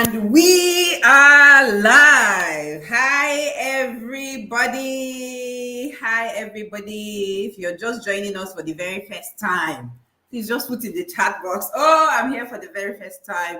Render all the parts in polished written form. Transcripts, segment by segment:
And we are live. Hi, everybody. Hi, everybody. If you're just joining us for the very first time, please just put in the chat box, oh, I'm here for the very first time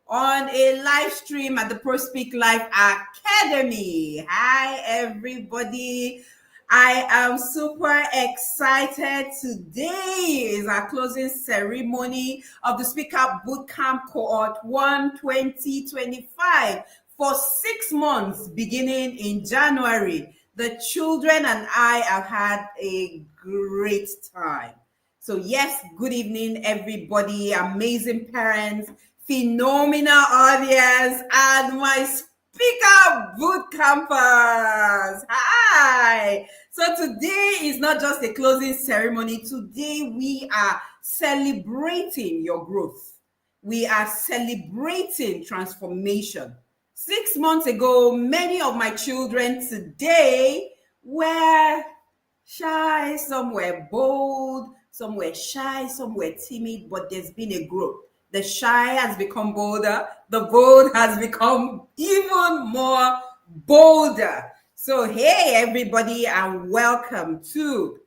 on a live stream at the Pro Speak Live Academy. Hi, everybody. I am super excited. Today is our closing ceremony of the SpeakOut Bootcamp Cohort 1 2025 for 6 months beginning in January. The children and I have had a great time. So yes, good evening, everybody, amazing parents, phenomenal audience, and my SpeakOut Bootcampers. Hi. So today is not just a closing ceremony. Today we are celebrating your growth. We are celebrating transformation. 6 months ago, many of my children today were shy, some were bold, some were shy, some were timid, but there's been a growth. The shy has become bolder. The bold has become even more bolder. So, hey, everybody, and welcome to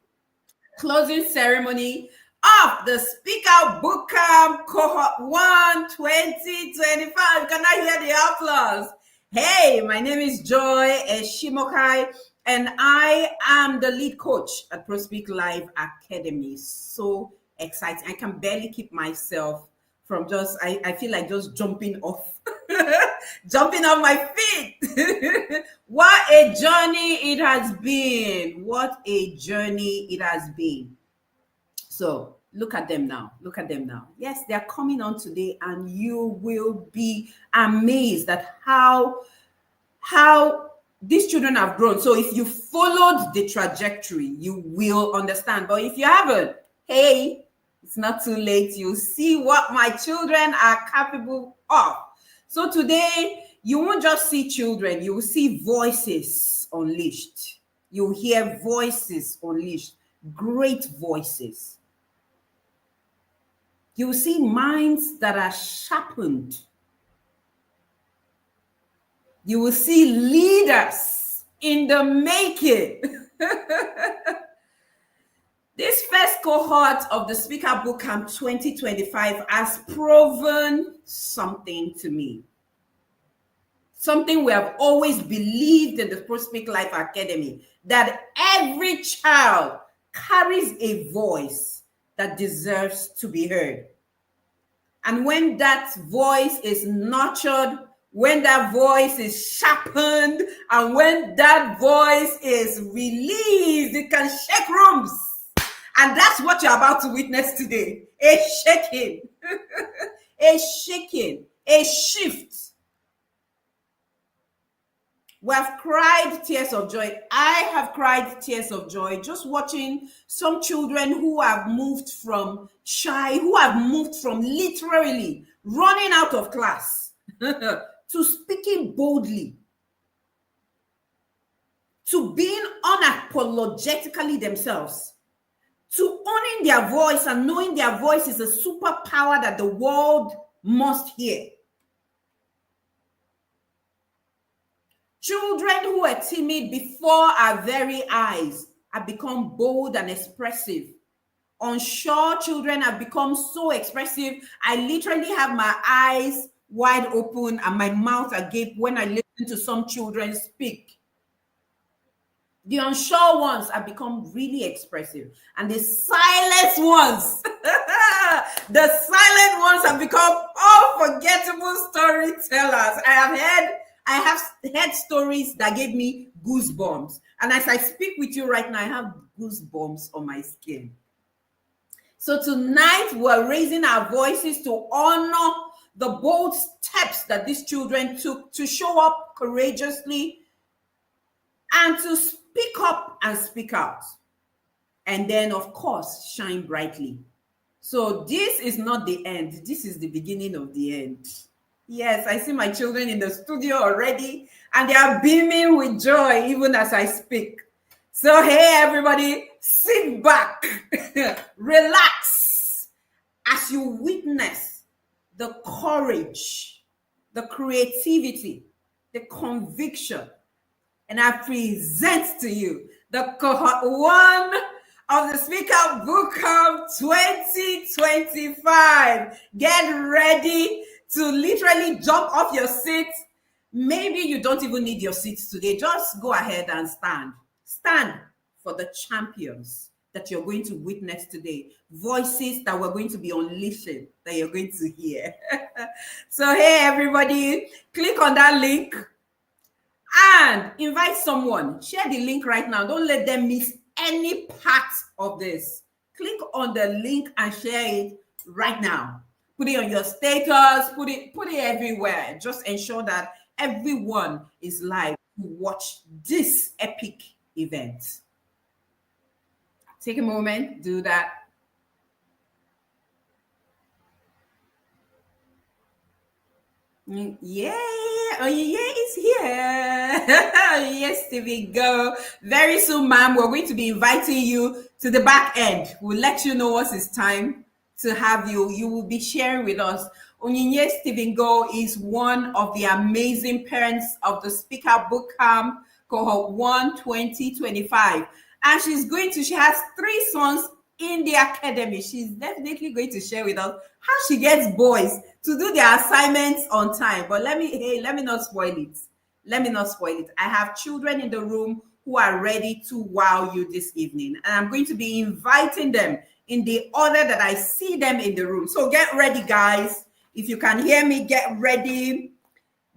closing ceremony of the SpeakOut Bootcamp Cohort 1 2025. Can I hear the applause? Hey, my name is Joy Eshimokai, and I am the lead coach at Pro Speak Live Academy. So exciting. I can barely keep myself from I feel like just jumping off, jumping off my feet. What a journey it has been. What a journey it has been. So look at them now. Look at them now. Yes, they're coming on today, and you will be amazed at how these children have grown. So if you followed the trajectory, you will understand. But if you haven't, hey, it's not too late. You'll see what my children are capable of. So today, you won't just see children, you will see voices unleashed. You'll hear voices unleashed, great voices. You'll see minds that are sharpened. You will see leaders in the making. This first cohort of the SpeakOut Bootcamp 2025 has proven something to me. Something we have always believed in the Pro Speak Life Academy, that every child carries a voice that deserves to be heard. And when that voice is nurtured, when that voice is sharpened, and when that voice is released, it can shake rooms. And that's what you're about to witness today. A shaking, a shaking, a shift. We have cried tears of joy. I have cried tears of joy just watching some children who have moved from shy, who have moved from literally running out of class to speaking boldly, to being unapologetically themselves, to owning their voice and knowing their voice is a superpower that the world must hear. Children who were timid before our very eyes have become bold and expressive. Unsure children have become so expressive. I literally have my eyes wide open and my mouth agape when I listen to some children speak. The unsure ones have become really expressive, and the silent ones, the silent ones have become unforgettable storytellers. I have heard stories that gave me goosebumps, and as I speak with you right now, I have goosebumps on my skin. So tonight we're raising our voices to honor the bold steps that these children took to show up courageously and to speak up and speak out. And then, of course, shine brightly. So this is not the end. This is the beginning of the end. Yes, I see my children in the studio already, and they are beaming with joy even as I speak. So, hey, everybody, sit back, relax as you witness the courage the creativity, the conviction, and I present to you the cohort 1 of the SpeakOut Bootcamp 2025. Get ready to literally jump off your seat. Maybe you don't even need your seats today. Just go ahead and stand. Stand for the champions that you're going to witness today. Voices that we're going to be unleashing, that you're going to hear. So, hey, everybody, click on that link and invite someone. Share the link right now. Don't let them miss any part of this. Click on the link and share it right now. Put it on your status, put it everywhere. Just ensure that everyone is live to watch this epic event. Take a moment, do that. Yeah, oh yeah, it's here. Yes, Stevie, go. Very soon, ma'am, we're going to be inviting you to the back end. We'll let you know once it's time to have you. You will be sharing with us. Onyinye Stephen Go is one of the amazing parents of the SpeakOut Bootcamp Cohort 1 2025. And she has 3 sons in the academy. She's definitely going to share with us how she gets boys to do their assignments on time. But let me not spoil it. Let me not spoil it. I have children in the room who are ready to wow you this evening. And I'm going to be inviting them in the order that I see them in the room. So get ready, guys. If you can hear me, get ready.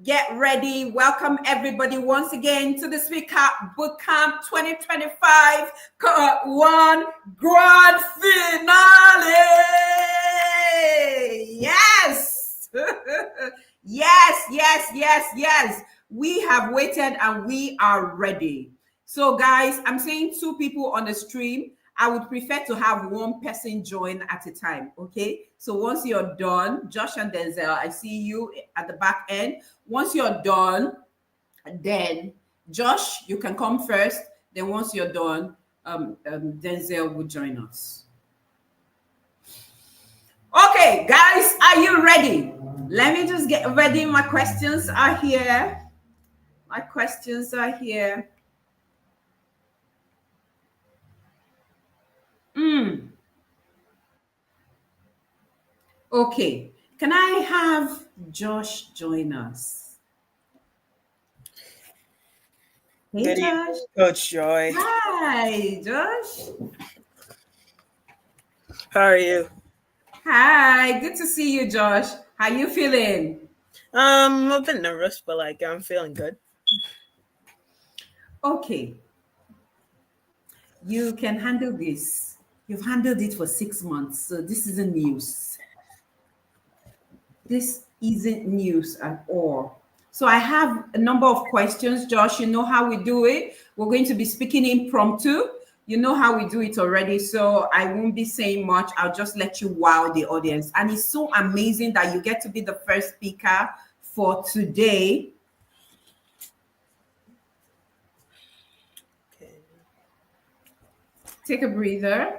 Get ready. Welcome everybody once again to the SpeakOut Bootcamp 2025 Cohort 1 Grand Finale. Yes. Yes. We have waited and we are ready. So guys, I'm seeing 2 people on the stream. I would prefer to have 1 person join at a time, okay? So once you're done, Josh and Denzel, I see you at the back end. Once you're done, then Josh, you can come first. Then once you're done, Denzel will join us. Okay, guys, are you ready? Let me just get ready. My questions are here. Okay, can I have Josh join us? Hey, Good Josh. evening, Coach Joy. Hi, Josh. How are you? Hi, good to see you, Josh. How you feeling? A bit nervous, but I'm feeling good. Okay. You can handle this. You've handled it for 6 months, so this isn't news. This isn't news at all. So I have a number of questions, Josh. You know how we do it. We're going to be speaking impromptu. You know how we do it already, so I won't be saying much. I'll just let you wow the audience. And it's so amazing that you get to be the first speaker for today. Okay. Take a breather.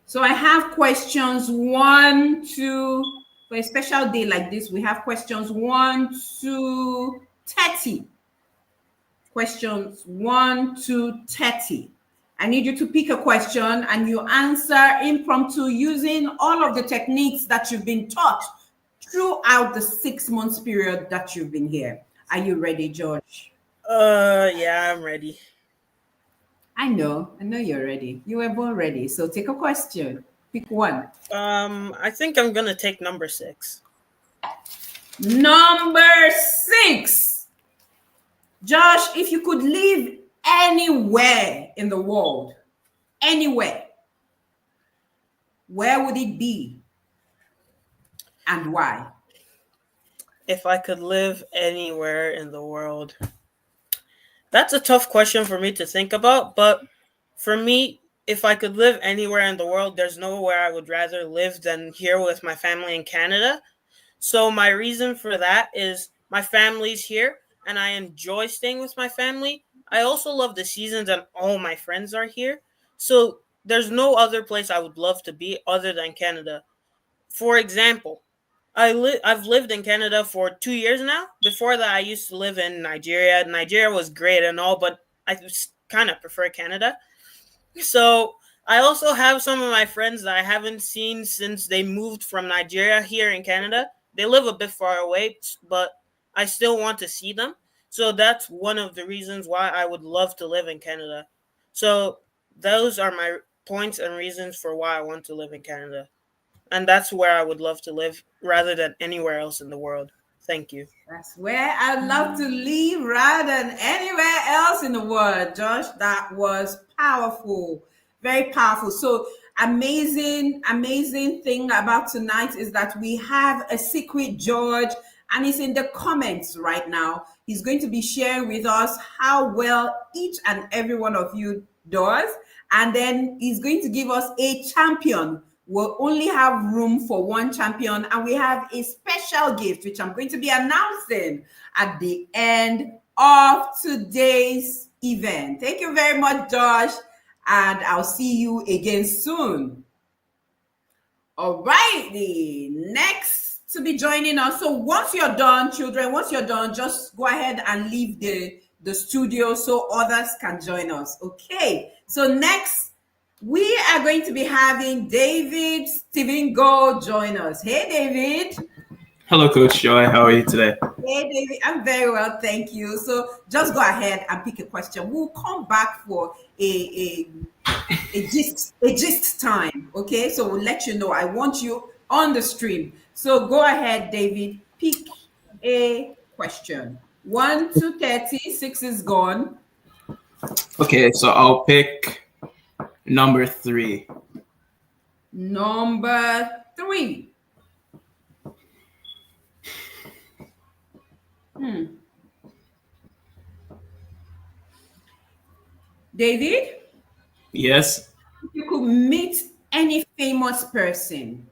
So I have questions 1 to, for a special day like this, we have questions 1 to 30. Questions 1 to 30. I need you to pick a question and you answer impromptu using all of the techniques that you've been taught throughout the 6 months period that you've been here. Are you ready, George? Yeah, I'm ready. I know you're ready. You were born ready. So take a question. Pick one. I think I'm gonna take number 6. Number 6. Josh, if you could live anywhere in the world, anywhere, where would it be and why? If I could live anywhere in the world, that's a tough question for me to think about. But for me, if I could live anywhere in the world, there's nowhere I would rather live than here with my family in Canada. So my reason for that is my family's here and I enjoy staying with my family. I also love the seasons and all my friends are here. So there's no other place I would love to be other than Canada. For example, I've lived in Canada for 2 years now. Before that, I used to live in Nigeria. Nigeria was great and all, but I kind of prefer Canada. So I also have some of my friends that I haven't seen since they moved from Nigeria here in Canada. They live a bit far away, but I still want to see them. So that's one of the reasons why I would love to live in Canada. So those are my points and reasons for why I want to live in Canada. And that's where I would love to live rather than anywhere else in the world. Thank you. That's where I'd love to live rather than anywhere else in the world. Josh, that was powerful. Very powerful. So amazing thing about tonight is that we have a secret George, and he's in the comments right now. He's going to be sharing with us how well each and every one of you does. And then he's going to give us a champion. We'll only have room for one champion, and we have a special gift which I'm going to be announcing at the end of today's event. Thank you very much, Josh, and I'll see you again soon. All right, the next to be joining us. So once you're done, children, once you're done, just go ahead and leave the studio so others can join us. Okay, so next we are going to be having David Stephen Gold join us. Hey, David. Hello, Coach Joy. How are you today? Hey, David. I'm very well, thank you. So just go ahead and pick a question. We'll come back for a gist time. Okay, so we'll let you know. I want you on the stream. So go ahead, David. Pick a question. 1 to 36 is gone. Okay, so I'll pick number 3. Number 3. David? Yes. If you could meet any famous person,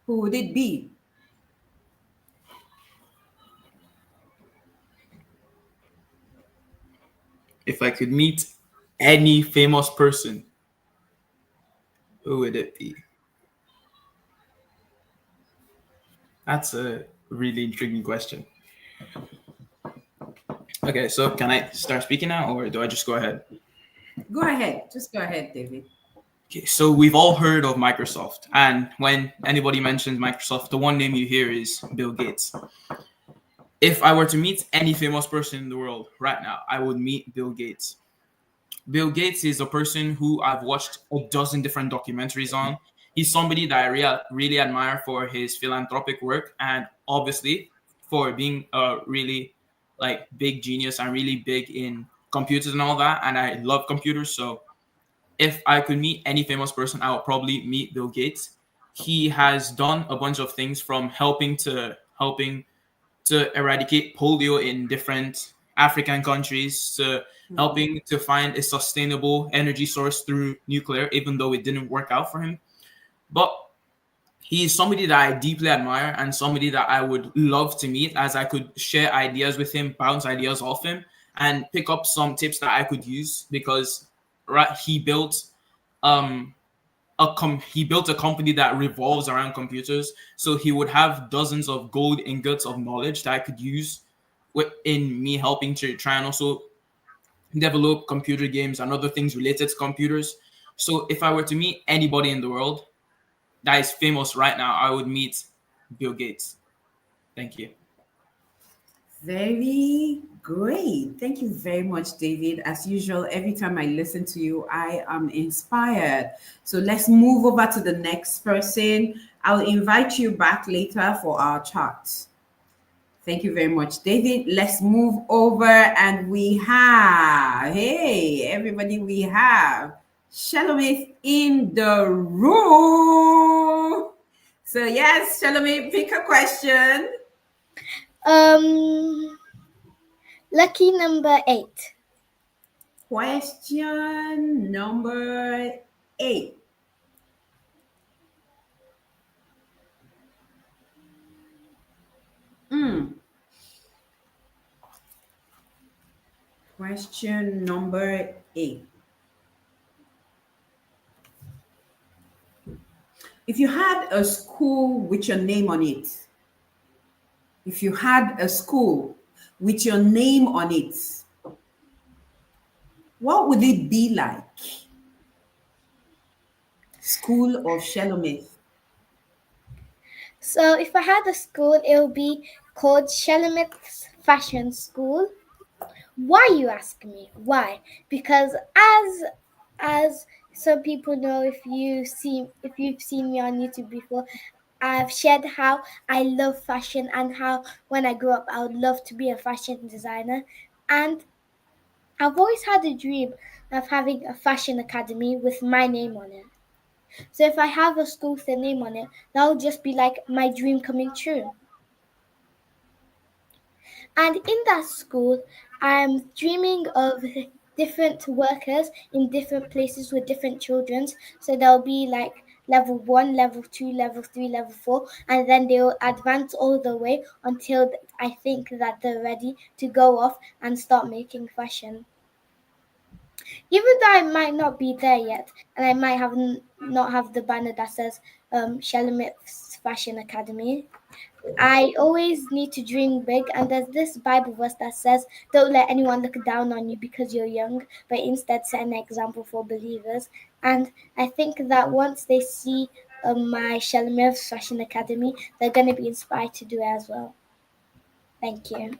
who would it be? If I could meet any famous person, who would it be? That's a really intriguing question. Okay, so can I start speaking now, or do I just go ahead? Go ahead. Just go ahead, David. Okay, so we've all heard of Microsoft, and when anybody mentions Microsoft, the one name you hear is Bill Gates. If I were to meet any famous person in the world right now, I would meet Bill Gates. Bill Gates is a person who I've watched a dozen different documentaries on. He's somebody that I really admire for his philanthropic work, and obviously for being a really big genius and really big in computers and all that. And I love computers, so if I could meet any famous person, I would probably meet Bill Gates. He has done a bunch of things, from helping to eradicate polio in different African countries, to helping to find a sustainable energy source through nuclear, even though it didn't work out for him. But he is somebody that I deeply admire and somebody that I would love to meet, as I could share ideas with him, bounce ideas off him, and pick up some tips that I could use, because he built he built a company that revolves around computers. So he would have dozens of gold ingots of knowledge that I could use in me helping to try and also develop computer games and other things related to computers. So if I were to meet anybody in the world that is famous right now, I would meet Bill Gates. Thank you. Very great. Thank you very much, David. As usual, every time I listen to you, I am inspired. So let's move over to the next person. I'll invite you back later for our chat. Thank you very much, David. Let's move over, and we have, hey, everybody, we have Shalomith in the room. So yes, Shalomith, pick a question. Lucky number 8. Question number 8. Question number 8. If you had a school with your name on it, if you had a school with your name on it, what would it be like? School of Shelomith. So if I had a school, it would be called Shelomith's Fashion School. Why, you ask me? Why? Because as some people know, if you've seen me on YouTube before, I've shared how I love fashion and how when I grow up I would love to be a fashion designer. And I've always had a dream of having a fashion academy with my name on it. So if I have a school with a name on it, that would just be like my dream coming true. And in that school, I'm dreaming of different workers in different places with different children. So there'll be like level 1, level 2, level 3, level 4, and then they'll advance all the way until I think that they're ready to go off and start making fashion. Even though I might not be there yet, and I might have not have the banner that says Shelomith's Fashion Academy, I always need to dream big, and there's this Bible verse that says, "Don't let anyone look down on you because you're young, but instead set an example for believers." And I think that once they see my Shelomith Fashion Academy, they're going to be inspired to do it as well. Thank you.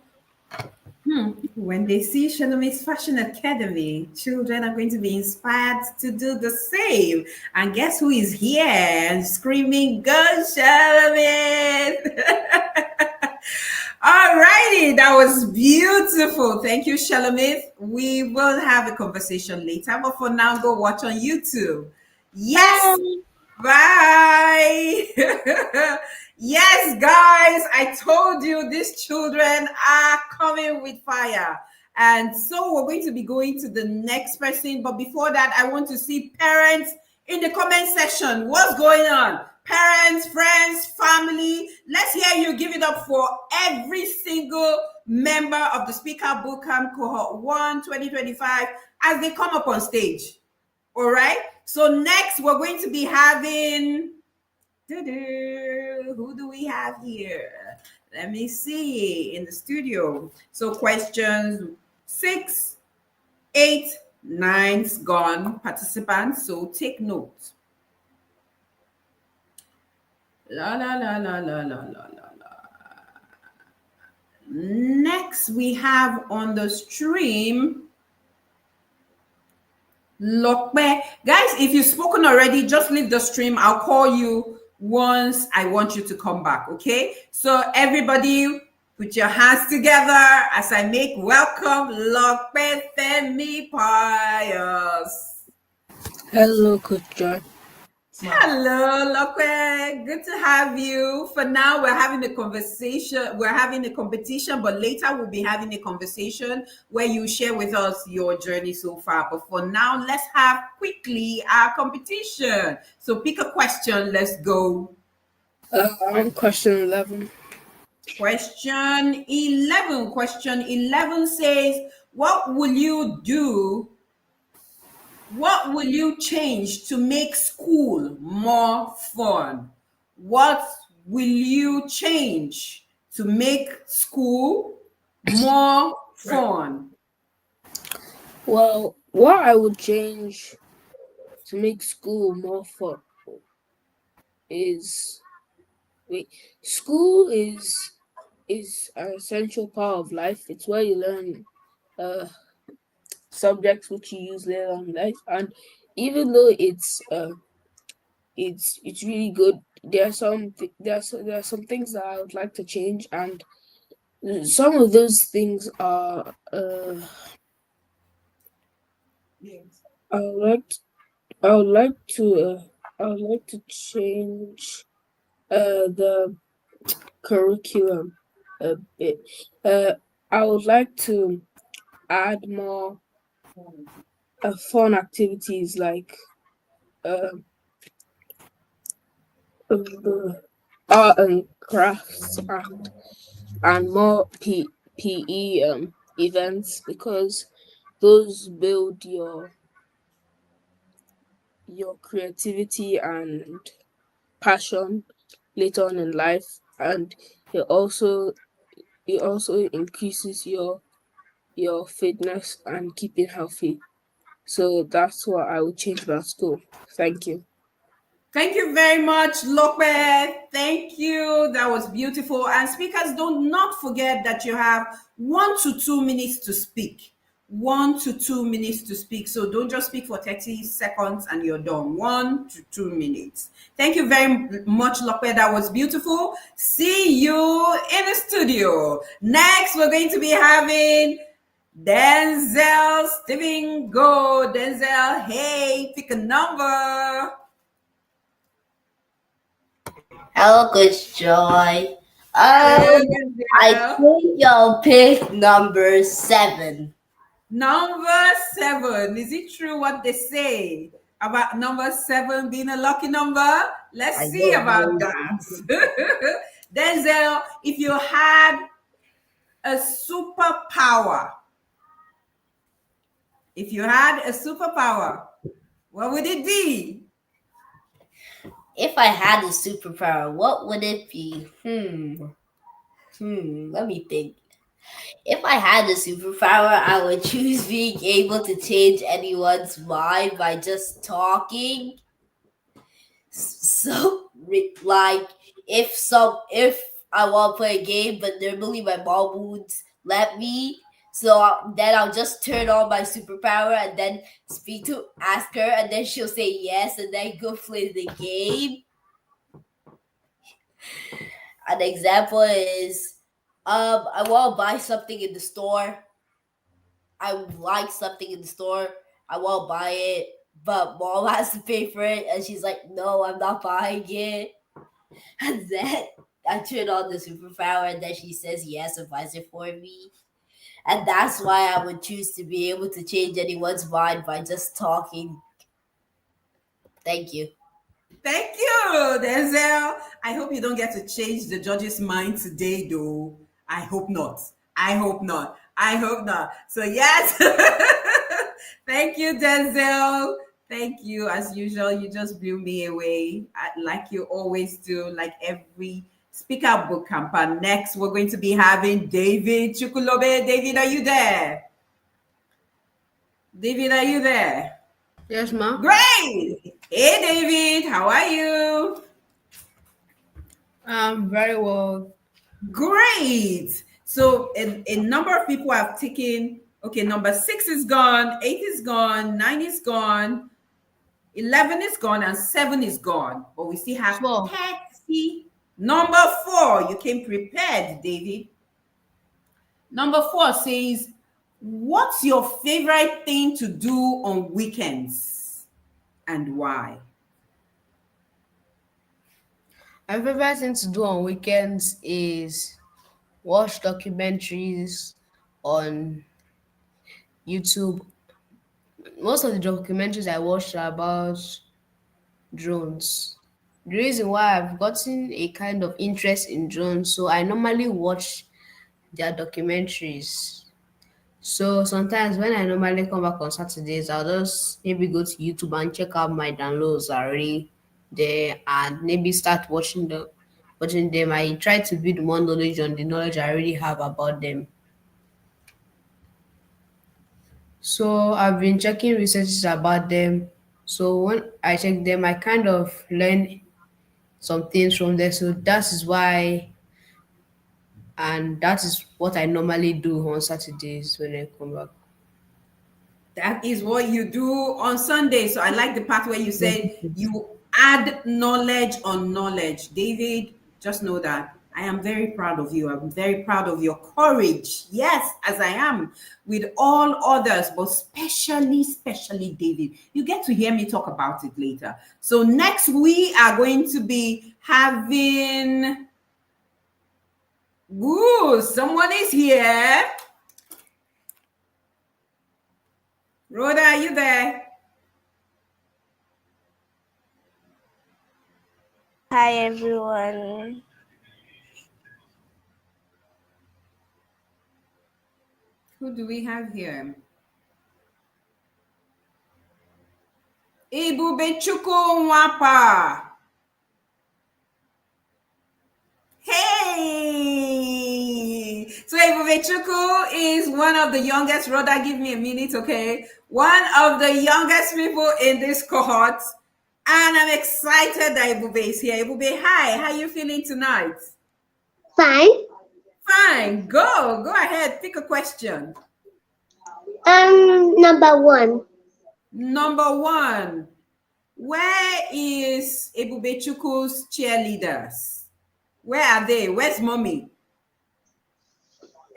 When they see Shalom's Fashion Academy, children are going to be inspired to do the same. And guess who is here and screaming, "Go Shalom!" All righty, that was beautiful. Thank you, Shalomith. We will have a conversation later, but for now, go watch on YouTube. Yes. Bye. Yes, guys, I told you these children are coming with fire. And so we're going to be going to the next person. But before that, I want to see parents in the comment section. What's going on? Parents, friends, family. Let's hear you give it up for every single member of the SpeakOut Bootcamp Cohort 1 2025 as they come up on stage. All right. So next we're going to be having, who do we have here? Let me see in the studio. So questions 6, 8, 9's gone, participants. So take note. La la la la la la la la la. Next we have on the stream Lokbe. Guys, if you've spoken already, just leave the stream. I'll call you once I want you to come back, okay? So everybody put your hands together as I make welcome Lokbe Femi Pius. Hello, Coach John. Hello, Lokwe. Good to have you. For now, we're having a conversation. We're having a competition, but later we'll be having a conversation where you share with us your journey so far. But for now, let's have quickly our competition. So pick a question. Let's go. I'm question 11. Question 11. Question 11 says, what will you do? What will you change to make school more fun? What will you change to make school more fun? Well, what I would change to make school more fun is school is an essential part of life. It's where you learn subjects which you use later on in life, and even though it's really good, there are some things that I would like to change, and some of those things are I would like to change the curriculum a bit. I would like to add more fun activities like art and crafts and more PE events, because those build your creativity and passion later on in life, and it also it also increases your fitness and keeping healthy. So that's what I would change about school. Thank you. Thank you very much, Lope. Thank you. That was beautiful. And speakers, don't not forget that you have 1 to 2 minutes to speak. 1 to 2 minutes to speak. So don't just speak for 30 seconds and you're done. 1 to 2 minutes. Thank you very much, Lope. That was beautiful. See you in the studio. Next, we're going to be having Denzel Steven Go. Denzel, hey, pick a number. Hello, Coach Joy. Hello, I Denzel. think you'll pick number 7. Number 7. Is it true what they say about number 7 being a lucky number? Let's I see don't about know. that. Denzel, if you had a superpower, what would it be? If I had a superpower, what would it be? Let me think. If I had a superpower, I would choose being able to change anyone's mind by just talking. So, like, if I want to play a game, but normally my mom won't let me, so then I'll just turn on my superpower and then ask her, and then she'll say yes, and then go play the game. An example is, I want to buy something in the store. I like something in the store. I want to buy it, but mom has to pay for it, and she's like, "No, I'm not buying it." And then I turn on the superpower, and then she says yes and buys it for me. And that's why I would choose to be able to change anyone's mind by just talking. Thank you. Thank you, Denzel. I hope you don't get to change the judge's mind today, though. I hope not. I hope not. I hope not. So, yes. Thank you, Denzel. Thank you. As usual, you just blew me away, like you always do, like every SpeakOut Bootcamper. Next, we're going to be having David Chukulobe. David, are you there? David, are you there? Yes, ma'am. Great. Hey, David, how are you? Very well. Great. So a number of people have taken, okay, number 6 is gone, 8 is gone, 9 is gone, 11 is gone, and 7 is gone. But we still have 4. 30. Number 4, you came prepared, David. Number 4 says, what's your favorite thing to do on weekends and why? My favorite thing to do on weekends is watch documentaries on YouTube. Most of the documentaries I watch are about drones. The reason why I've gotten a kind of interest in drones, so I normally watch their documentaries. So sometimes when I normally come back on Saturdays, I'll just maybe go to YouTube and check out my downloads already there and maybe start watching them. I try to build more knowledge on the knowledge I already have about them. So I've been checking researches about them. So when I check them, I kind of learn some things from there. So that is why, and that is what I normally do on Saturdays when I come back. That is what you do on Sunday. So I like the part where you say you add knowledge on knowledge. David, just know that I am very proud of you. I'm very proud of your courage. Yes, as I am with all others, but especially David. You get to hear me talk about it later. So next we are going to be having, ooh, someone is here. Rhoda, are you there? Hi everyone. Who do we have here? Ibubechukwu Nwapa. Hey, So Ebubechukwu is one of the youngest. Rhoda, give me a minute, okay? One of the youngest people in this cohort. And I'm excited that Ebube is here. Ebube, hi. How are you feeling tonight? Fine. Fine. Go ahead. Pick a question. Number one. Number one. Where is Ebubechukwu's cheerleaders? Where are they? Where's mommy?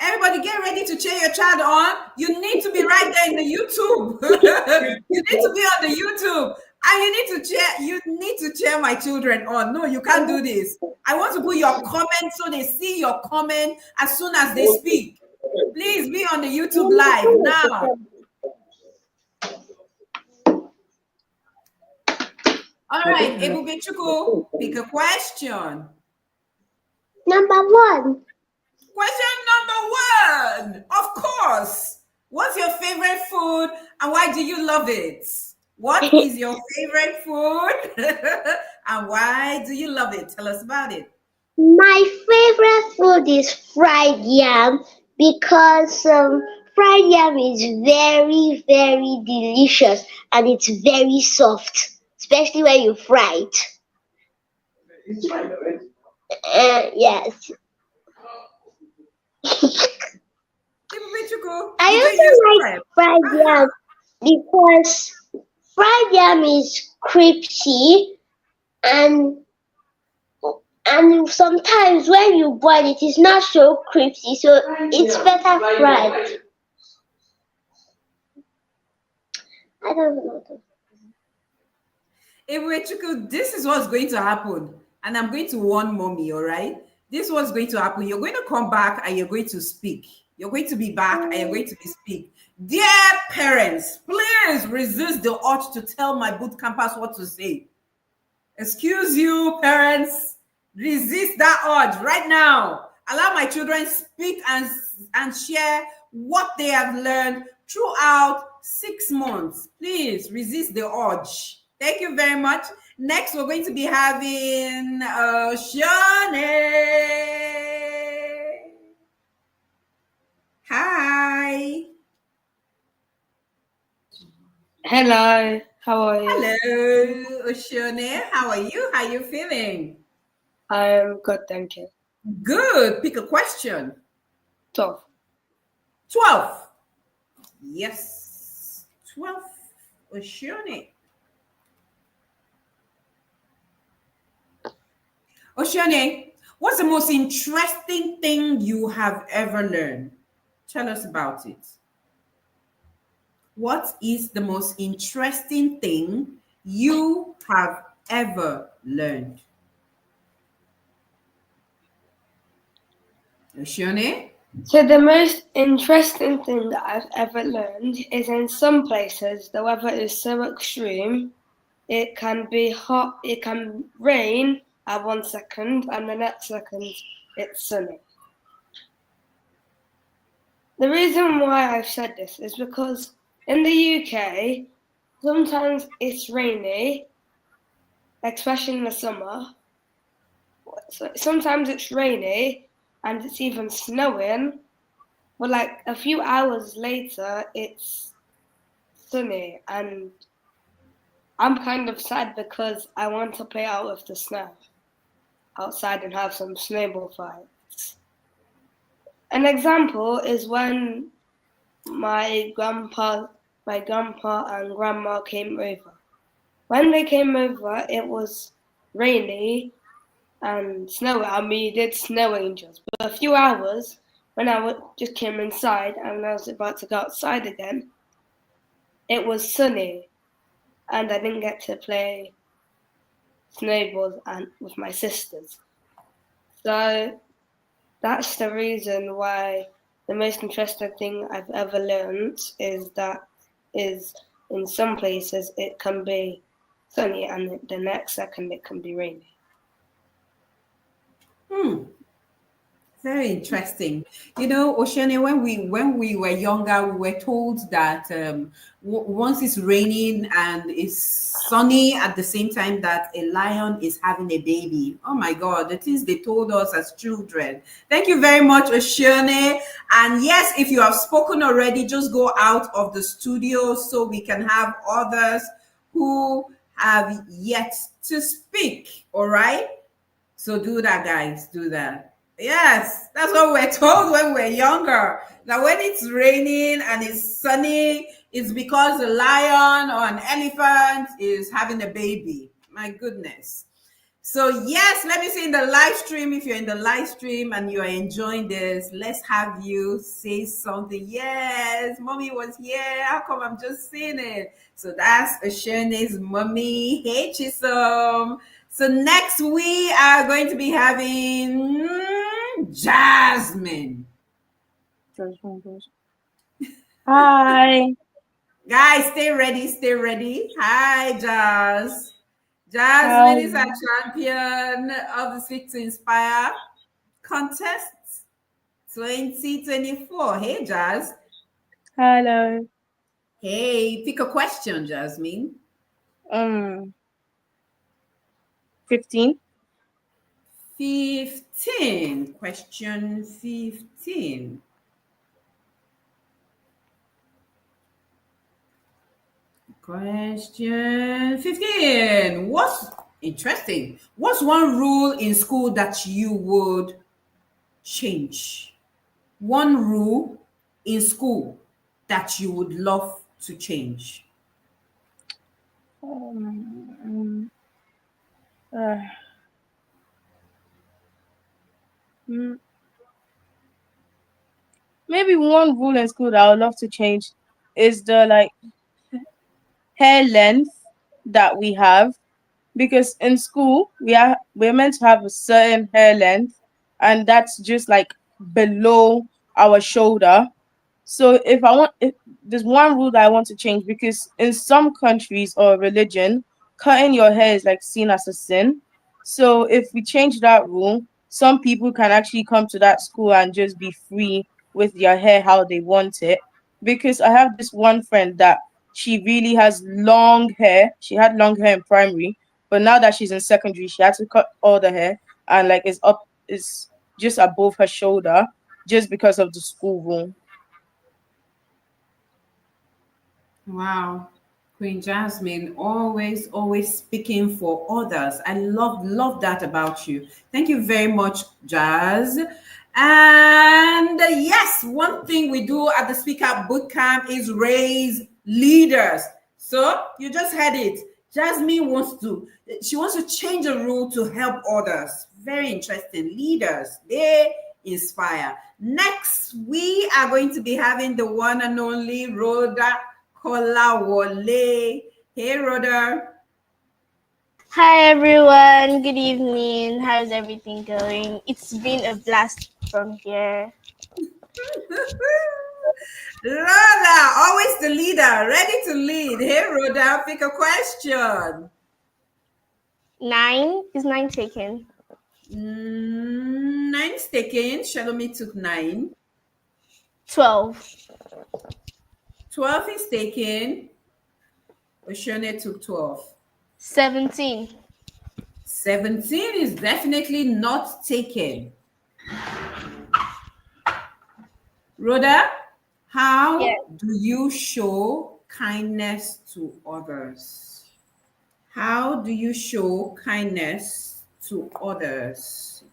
Everybody get ready to cheer your child on. You need to be right there in the YouTube. You need to be on the YouTube. And you need to cheer my children on. No, you can't do this. I want to put your comment so they see your comment as soon as they speak. Please be on the YouTube live now. All right, Ebubechukwu, pick a question. Number one. Question number one, of course. What's your favorite food and why do you love it? What is your favorite food and why do you love it? Tell us about it. My favorite food is fried yam because fried yam is very, very delicious and it's very soft, especially when you fry it. Yes. I also like fried yam because fried yam is crispy and sometimes when you boil it, it's not so crispy, so it's better fried. I don't know. Ebubechukwu, this is what's going to happen, and I'm going to warn mommy, all right? This is what's going to happen. You're going to come back and you're going to speak. You're going to be back and you're going to speak. Dear parents, please resist the urge to tell my boot campers what to say. Excuse you, parents. Resist that urge right now. Allow my children speak and share what they have learned throughout 6 months. Please resist the urge. Thank you very much. Next, we're going to be having Shane. Hi. Hello, how are you? Hello, Oshone. How are you? How are you feeling? I'm good, thank you. Good. Pick a question. 12. 12. Yes. 12. Oshone. Oshone, what's the most interesting thing you have ever learned? Tell us about it. What is the most interesting thing you have ever learned? Oshone? So the most interesting thing that I've ever learned is in some places the weather is so extreme, it can be hot, it can rain at 1 second and the next second it's sunny. The reason why I've said this is because in the UK, sometimes it's rainy, especially in the summer. So sometimes it's rainy and it's even snowing, but like a few hours later, it's sunny, and I'm kind of sad because I want to play out with the snow outside and have some snowball fights. An example is when my grandpa and grandma came over. When they came over, it was rainy and snowy. I mean, you did snow angels. But a few hours, when I just came inside and I was about to go outside again, it was sunny, and I didn't get to play snowballs with my sisters. So that's the reason why the most interesting thing I've ever learned is in some places it can be sunny and the next second it can be rainy. Very interesting. You know, Oceania, when we were younger, we were told that once it's raining and it's sunny at the same time, that a lion is having a baby. Oh my God, the things they told us as children. Thank you very much, Oceania. And yes, if you have spoken already, just go out of the studio so we can have others who have yet to speak. All right. So do that, guys. Do that. Yes, that's what we're told when we're younger. That when it's raining and it's sunny, it's because a lion or an elephant is having a baby. My goodness. So yes, let me see in the live stream. If you're in the live stream and you are enjoying this, let's have you say something. Yes, mommy was here. How come I'm just seeing it? So that's Ashane's mommy. Hey, Chisom. So next we are going to be having Jasmine. Hi. Guys, stay ready. Stay ready. Hi, Jazz. Hi. Jasmine is a champion of the Speak to Inspire contest 2024. Hey, Jazz. Hello. Hey, pick a question, Jasmine. 15. 15. Question 15. Question 15. What's interesting? What's one rule in school that you would change? One rule in school that you would love to change? Um, uh, mm, Maybe one rule in school that I would love to change is the hair length that we have, because in school we're meant to have a certain hair length, and that's just below our shoulder. So if there's one rule that I want to change, because in some countries or religion, cutting your hair is seen as a sin. So if we change that rule, some people can actually come to that school and just be free with their hair how they want it. Because I have this one friend that she really has long hair. She had long hair in primary, but now that she's in secondary, she had to cut all the hair, and is just above her shoulder, just because of the school rule. Wow. Queen Jasmine, always speaking for others. I love that about you. Thank you very much, Jazz. And yes, one thing we do at the SpeakOut Bootcamp is raise leaders. So you just heard it. Jasmine she wants to change a rule to help others. Very interesting. Leaders, they inspire. Next, we are going to be having the one and only Rhoda Kolawole. Hey, Rhoda. Hi everyone, good evening. How's everything going? It's been a blast from here. Rhoda, always the leader, ready to lead. Hey, Rhoda, pick a question. 9 is 9 taken. Nine's taken. Shalomi took 9. 12. 12 is taken. Oshone took 12. 17. 17 is definitely not taken. Rhoda, how Yes. do you show kindness to others? How do you show kindness to others?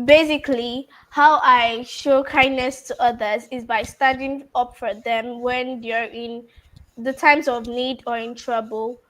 Basically, how I show kindness to others is by standing up for them when they're in the times of need or in trouble,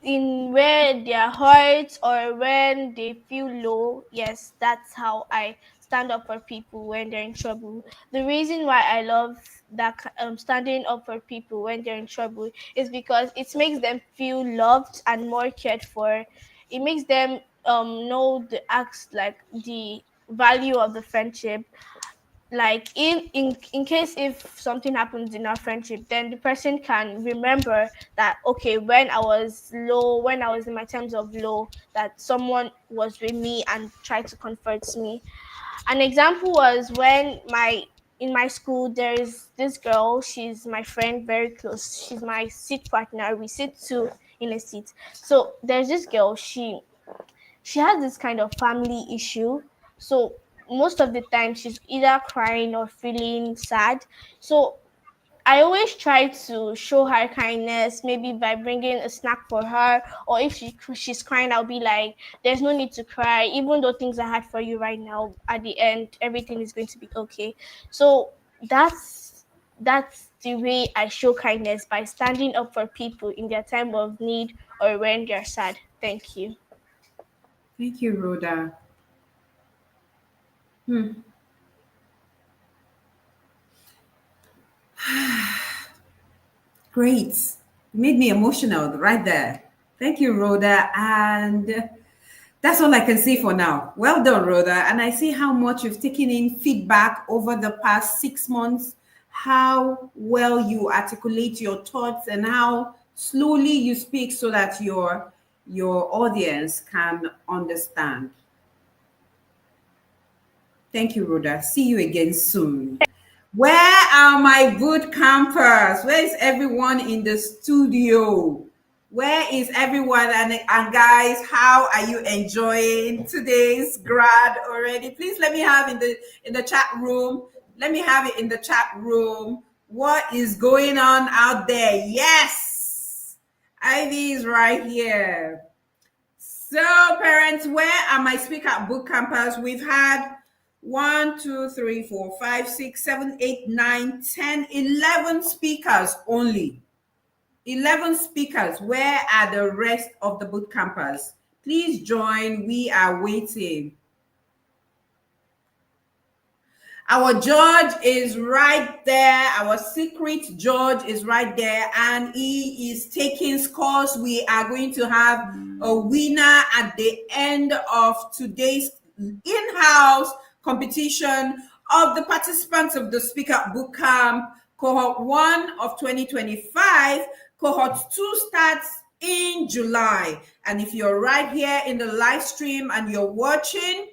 in where they're hurt or when they feel low. Yes, that's how I stand up for people when they're in trouble. The reason why I love that standing up for people when they're in trouble is because it makes them feel loved and more cared for. It makes them know the acts, like the value of the friendship. like in case if something happens in our friendship, then the person can remember that, okay, when I was low, when I was in my times of low, that someone was with me and tried to comfort me. An example was when my in my school there is this girl, she's my friend, very close, she's my seat partner, we sit two in a seat. So there's this girl, she has this kind of family issue. So most of the time she's either crying or feeling sad. So I always try to show her kindness, maybe by bringing a snack for her, or if she's crying, I'll be like, "There's no need to cry. Even though things are hard for you right now, at the end, everything is going to be okay." So that's the way I show kindness, by standing up for people in their time of need or when they're sad. Thank you. Thank you, Rhoda. Hmm. Great. You made me emotional right there. Thank you, Rhoda. And that's all I can say for now. Well done, Rhoda. And I see how much you've taken in feedback over the past 6 months, how well you articulate your thoughts and how slowly you speak so that your audience can understand. Thank you, Rhoda. See you again soon. Where are my boot campers? Where is everyone in the studio? Where is everyone? And guys, how are you enjoying today's grad already? Please let me have in the chat room. Let me have it in the chat room. What is going on out there? Yes, Ivy is right here. So, parents, where are my SpeakOut Bootcampers? We've had 1, 2, 3, 4, 5, 6, 7, 8, 9, 10, 11 speakers only. 11 speakers. Where are the rest of the boot campers? Please join. We are waiting. Our judge is right there. Our secret judge is right there, and he is taking scores. We are going to have a winner at the end of today's in-house competition of the participants of the SpeakOut Bootcamp Cohort 1 of 2025. Cohort 2 starts in July. And if you're right here in the live stream and you're watching,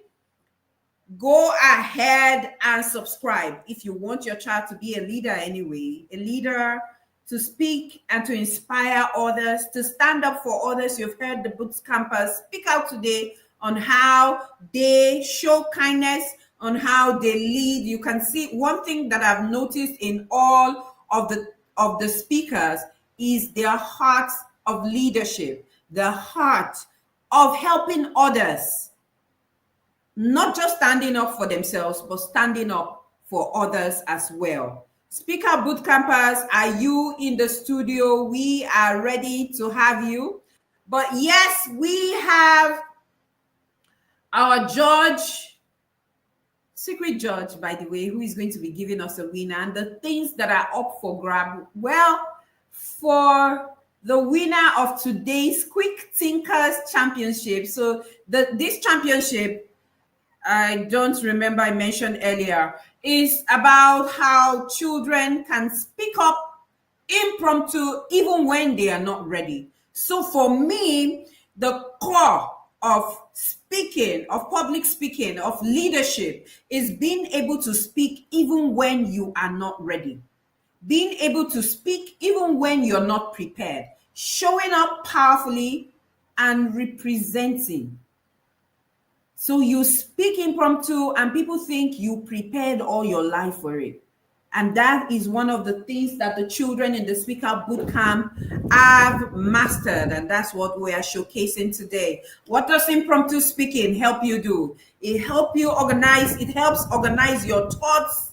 go ahead and subscribe if you want your child to be a leader anyway, a leader to speak and to inspire others, to stand up for others. You've heard the boot campers speak out today on how they show kindness, on how they lead. You can see one thing that I've noticed in all of the speakers is their hearts of leadership, the heart of helping others. Not just standing up for themselves, but standing up for others as well. SpeakOut Bootcampers, are you in the studio? We are ready to have you. But yes, we have our judge, secret judge, by the way, who is going to be giving us a winner and the things that are up for grab. Well, for the winner of today's Quick Thinkers Championship. So this championship, I don't remember I mentioned earlier, is about how children can speak up impromptu even when they are not ready. So for me, the core of speaking, of public speaking, of leadership is being able to speak even when you are not ready. Being able to speak even when you're not prepared. Showing up powerfully and representing. So you speak impromptu and people think you prepared all your life for it. And that is one of the things that the children in the SpeakOut Bootcamp have mastered. And that's what we are showcasing today. What does impromptu speaking help you do? It helps organize your thoughts,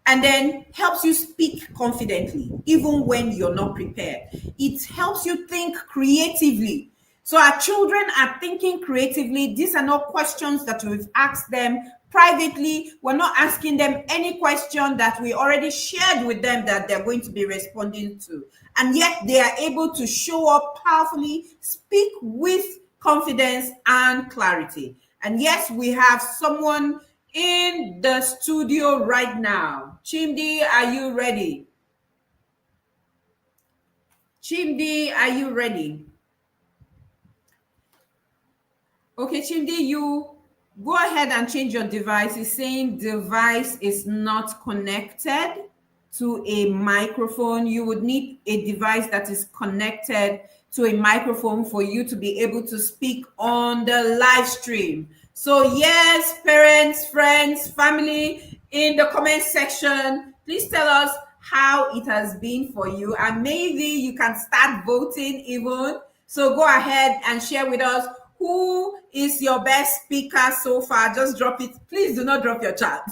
and then helps you speak confidently, even when you're not prepared. It helps you think creatively. So our children are thinking creatively. These are not questions that we've asked them privately. We're not asking them any question that we already shared with them that they're going to be responding to. And yet they are able to show up powerfully, speak with confidence and clarity. And yes, we have someone in the studio right now? Chimdi, are you ready? Chimdi, are you ready? Okay, Chimdi, you go ahead and change your device. It's saying device is not connected to a microphone. You would need a device that is connected to a microphone for you to be able to speak on the live stream. So yes, parents, friends, family, in the comment section, please tell us how it has been for you, and maybe you can start voting even. So go ahead and share with us who is your best speaker so far. Just drop it. Please do not drop your chat.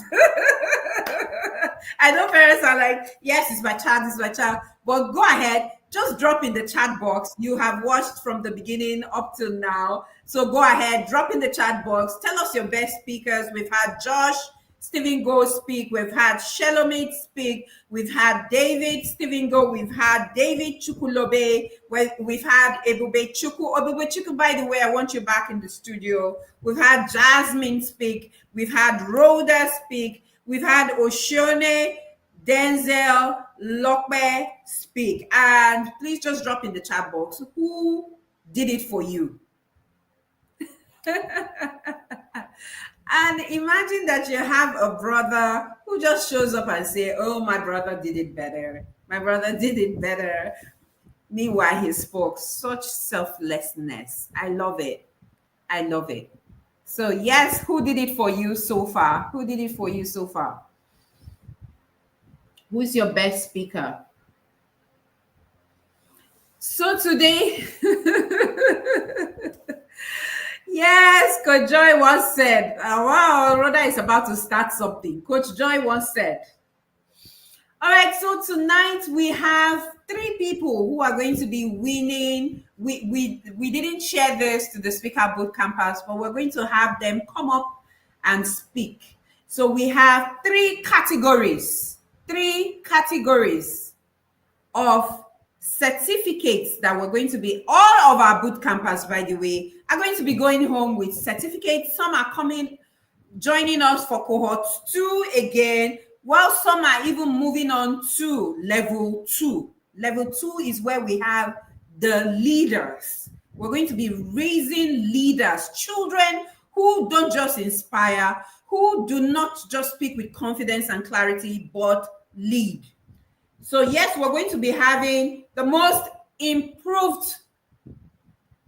I know parents are like, yes, it's my child, it's my child. But go ahead, just drop in the chat box. You have watched from the beginning up till now. So go ahead, drop in the chat box. Tell us your best speakers. We've had Josh Stephen Go speak. We've had Shelomit speak. We've had David Stephen Go. We've had David Chukulobe. We've had Ebube Chuku. Ebube Chuku, by the way, I want you back in the studio. We've had Jasmine speak. We've had Rhoda speak. We've had Oshone, Denzel, Lokbe speak. And please just drop in the chat box who did it for you. And imagine that you have a brother who just shows up and say, oh, my brother did it better. My brother did it better. Meanwhile, he spoke such selflessness. I love it. I love it. So yes, who did it for you so far? Who did it for you so far? Who's your best speaker? So today, yes, Coach Joy once said, wow, Rhoda is about to start something. Coach Joy once said. All right, so tonight we have 3 people who are going to be winning. We didn't share this to the SpeakOut Bootcampers, but we're going to have them come up and speak. So we have 3 categories of certificates that we're going to be, all of our boot campers, by the way, are going to be going home with certificates. Some are joining us for cohort 2 again, while some are even moving on to level 2. Level 2 is where we have the leaders. We're going to be raising leaders, children who don't just inspire, who do not just speak with confidence and clarity, but lead. So yes, we're going to be having the most improved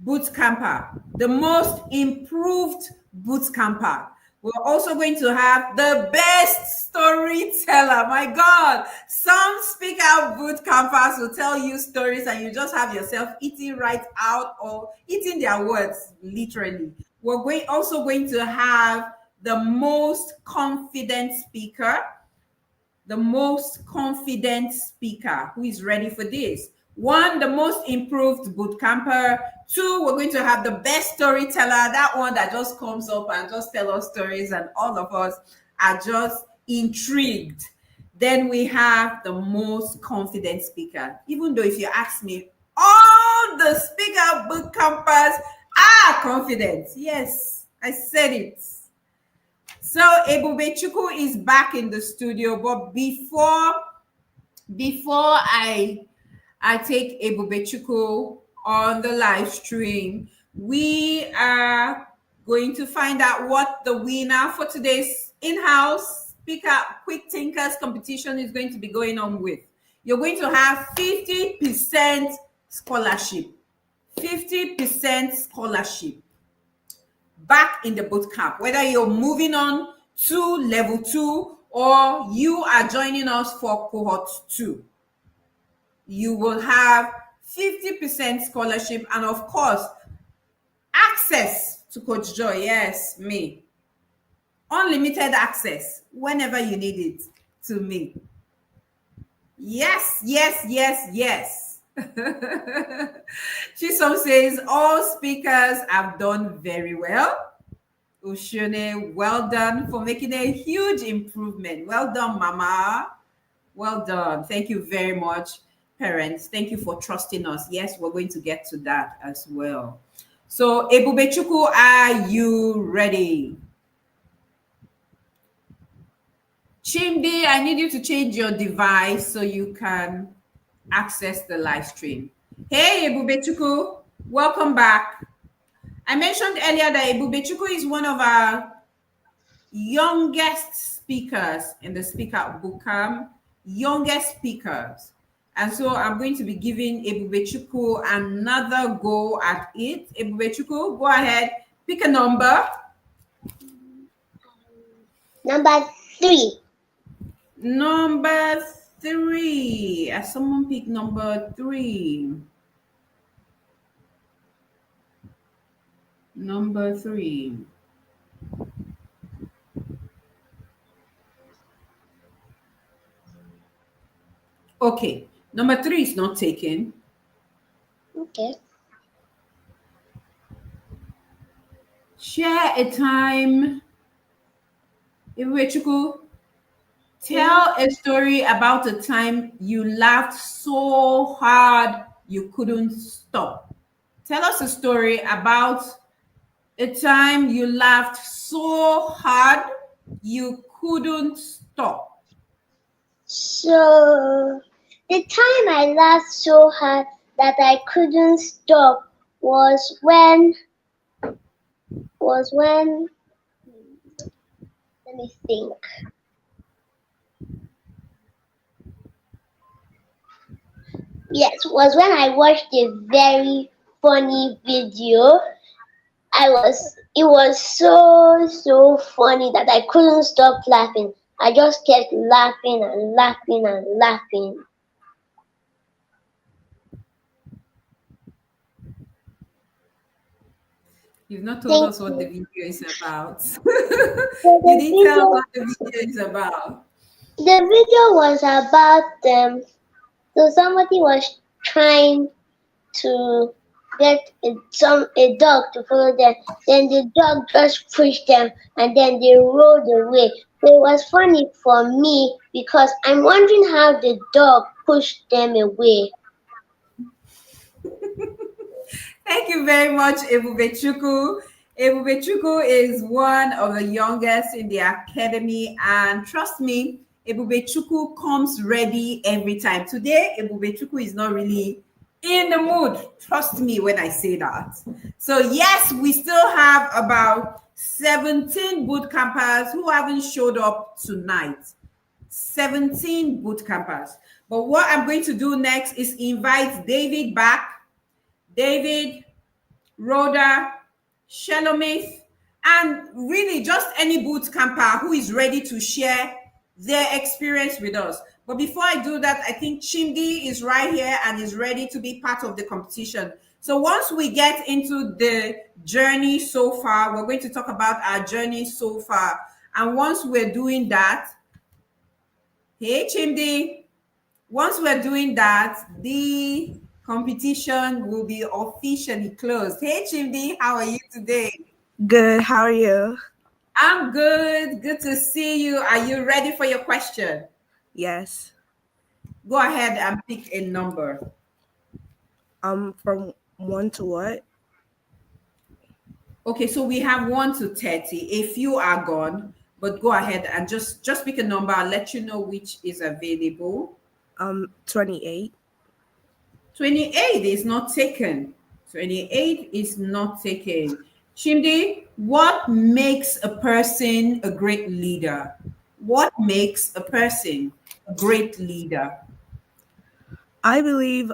boot camper, the most improved boot camper. We're also going to have the best storyteller. My God, some SpeakOut boot campers will tell you stories and you just have yourself eating right out or eating their words, literally. We're also going to have the most confident speaker. The most confident speaker who is ready for this. 1, the most improved boot camper. 2, we're going to have the best storyteller, that one that just comes up and just tell us stories and all of us are just intrigued. Then we have the most confident speaker. Even though if you ask me, all the SpeakOut boot campers are confident. Yes, I said it. So Ebube Chuku is back in the studio, but before I take Ebube Chuku on the live stream, we are going to find out what the winner for today's in-house SpeakOut Quick Thinkers competition is going to be going on with. You're going to have 50% scholarship. 50% scholarship back in the bootcamp, whether you're moving on to level 2 or you are joining us for cohort 2. You will have 50% scholarship and of course access to Coach Joy. Yes, me. Unlimited access whenever you need it to me. Yes, yes, yes, yes. Chisom says all speakers have done very well. Oshone, well done for making a huge improvement. Well done, Mama. Well done. Thank you very much, parents. Thank you for trusting us. Yes, we're going to get to that as well. So, Ebube Chuku, are you ready? Chimdi, I need you to change your device so you can access the live stream. Hey, Ebubechuku, welcome back. I mentioned earlier that Ebubechuku is one of our youngest speakers in the SpeakOut Bootcamp, youngest speakers. And so I'm going to be giving Ebubechuku another go at it. Ebubechuku, go ahead, pick a number. Number 3. Number 3. As someone pick number 3. Number 3. Okay, number 3 is not taken. Okay. Share a time. Iwechuku, tell a story about a time you laughed so hard you couldn't stop. Tell us a story about a time you laughed so hard you couldn't stop. So the time I laughed so hard that I couldn't stop was when let me think. Yes, was when I watched a very funny video. It was so funny that I couldn't stop laughing. I just kept laughing and laughing and laughing. You've not told Thank us what the you. video is about. So You didn't tell us what the video is about. the video was about so somebody was trying to get a dog to follow them. Then the dog just pushed them and then they rolled away. So it was funny for me because I'm wondering how the dog pushed them away. Thank you very much, Ebubechuku. Ebubechuku is one of the youngest in the academy, and trust me, Ebubechuku comes ready every time. Today, Ebubechuku is not really in the mood. Trust me when I say that. So, yes, we still have about 17 boot campers who haven't showed up tonight. 17 boot campers. But what I'm going to do next is invite David back. David, Rhoda, Shelomith, and really just any boot camper who is ready to share their experience with us. But before I do that, I think Chimdi is right here and is ready to be part of the competition. So once we get into the journey so far, we're going to talk about our journey so far. And once we're doing that, hey Chimdi, once we're doing that, the competition will be officially closed. Hey Chimdi, how are you today? Good. How are you? I'm good. Good to see you. Are you ready for your question? Yes. Go ahead and pick a number. From 1 to what? Okay, so we have 1 to 30. A few are gone, but go ahead and just pick a number. I'll let you know which is available. 28. 28 is not taken. 28 is not taken. Shimdi, what makes a person a great leader? What makes a person a great leader? I believe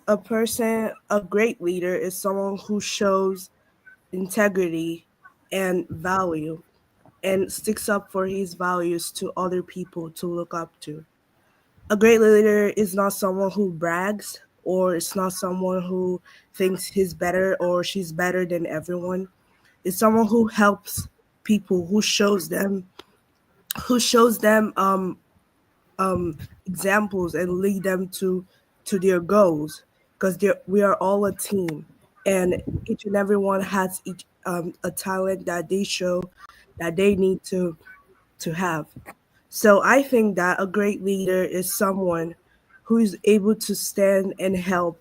a person, a great leader, is someone who shows integrity and value and sticks up for his values to other people to look up to. A great leader is not someone who brags, or it's not someone who thinks he's better or she's better than everyone. It's someone who helps people, who shows them examples and lead them to their goals, because we are all a team, and each and every one has a talent that they show that they need to have. So I think that a great leader is someone who is able to stand and help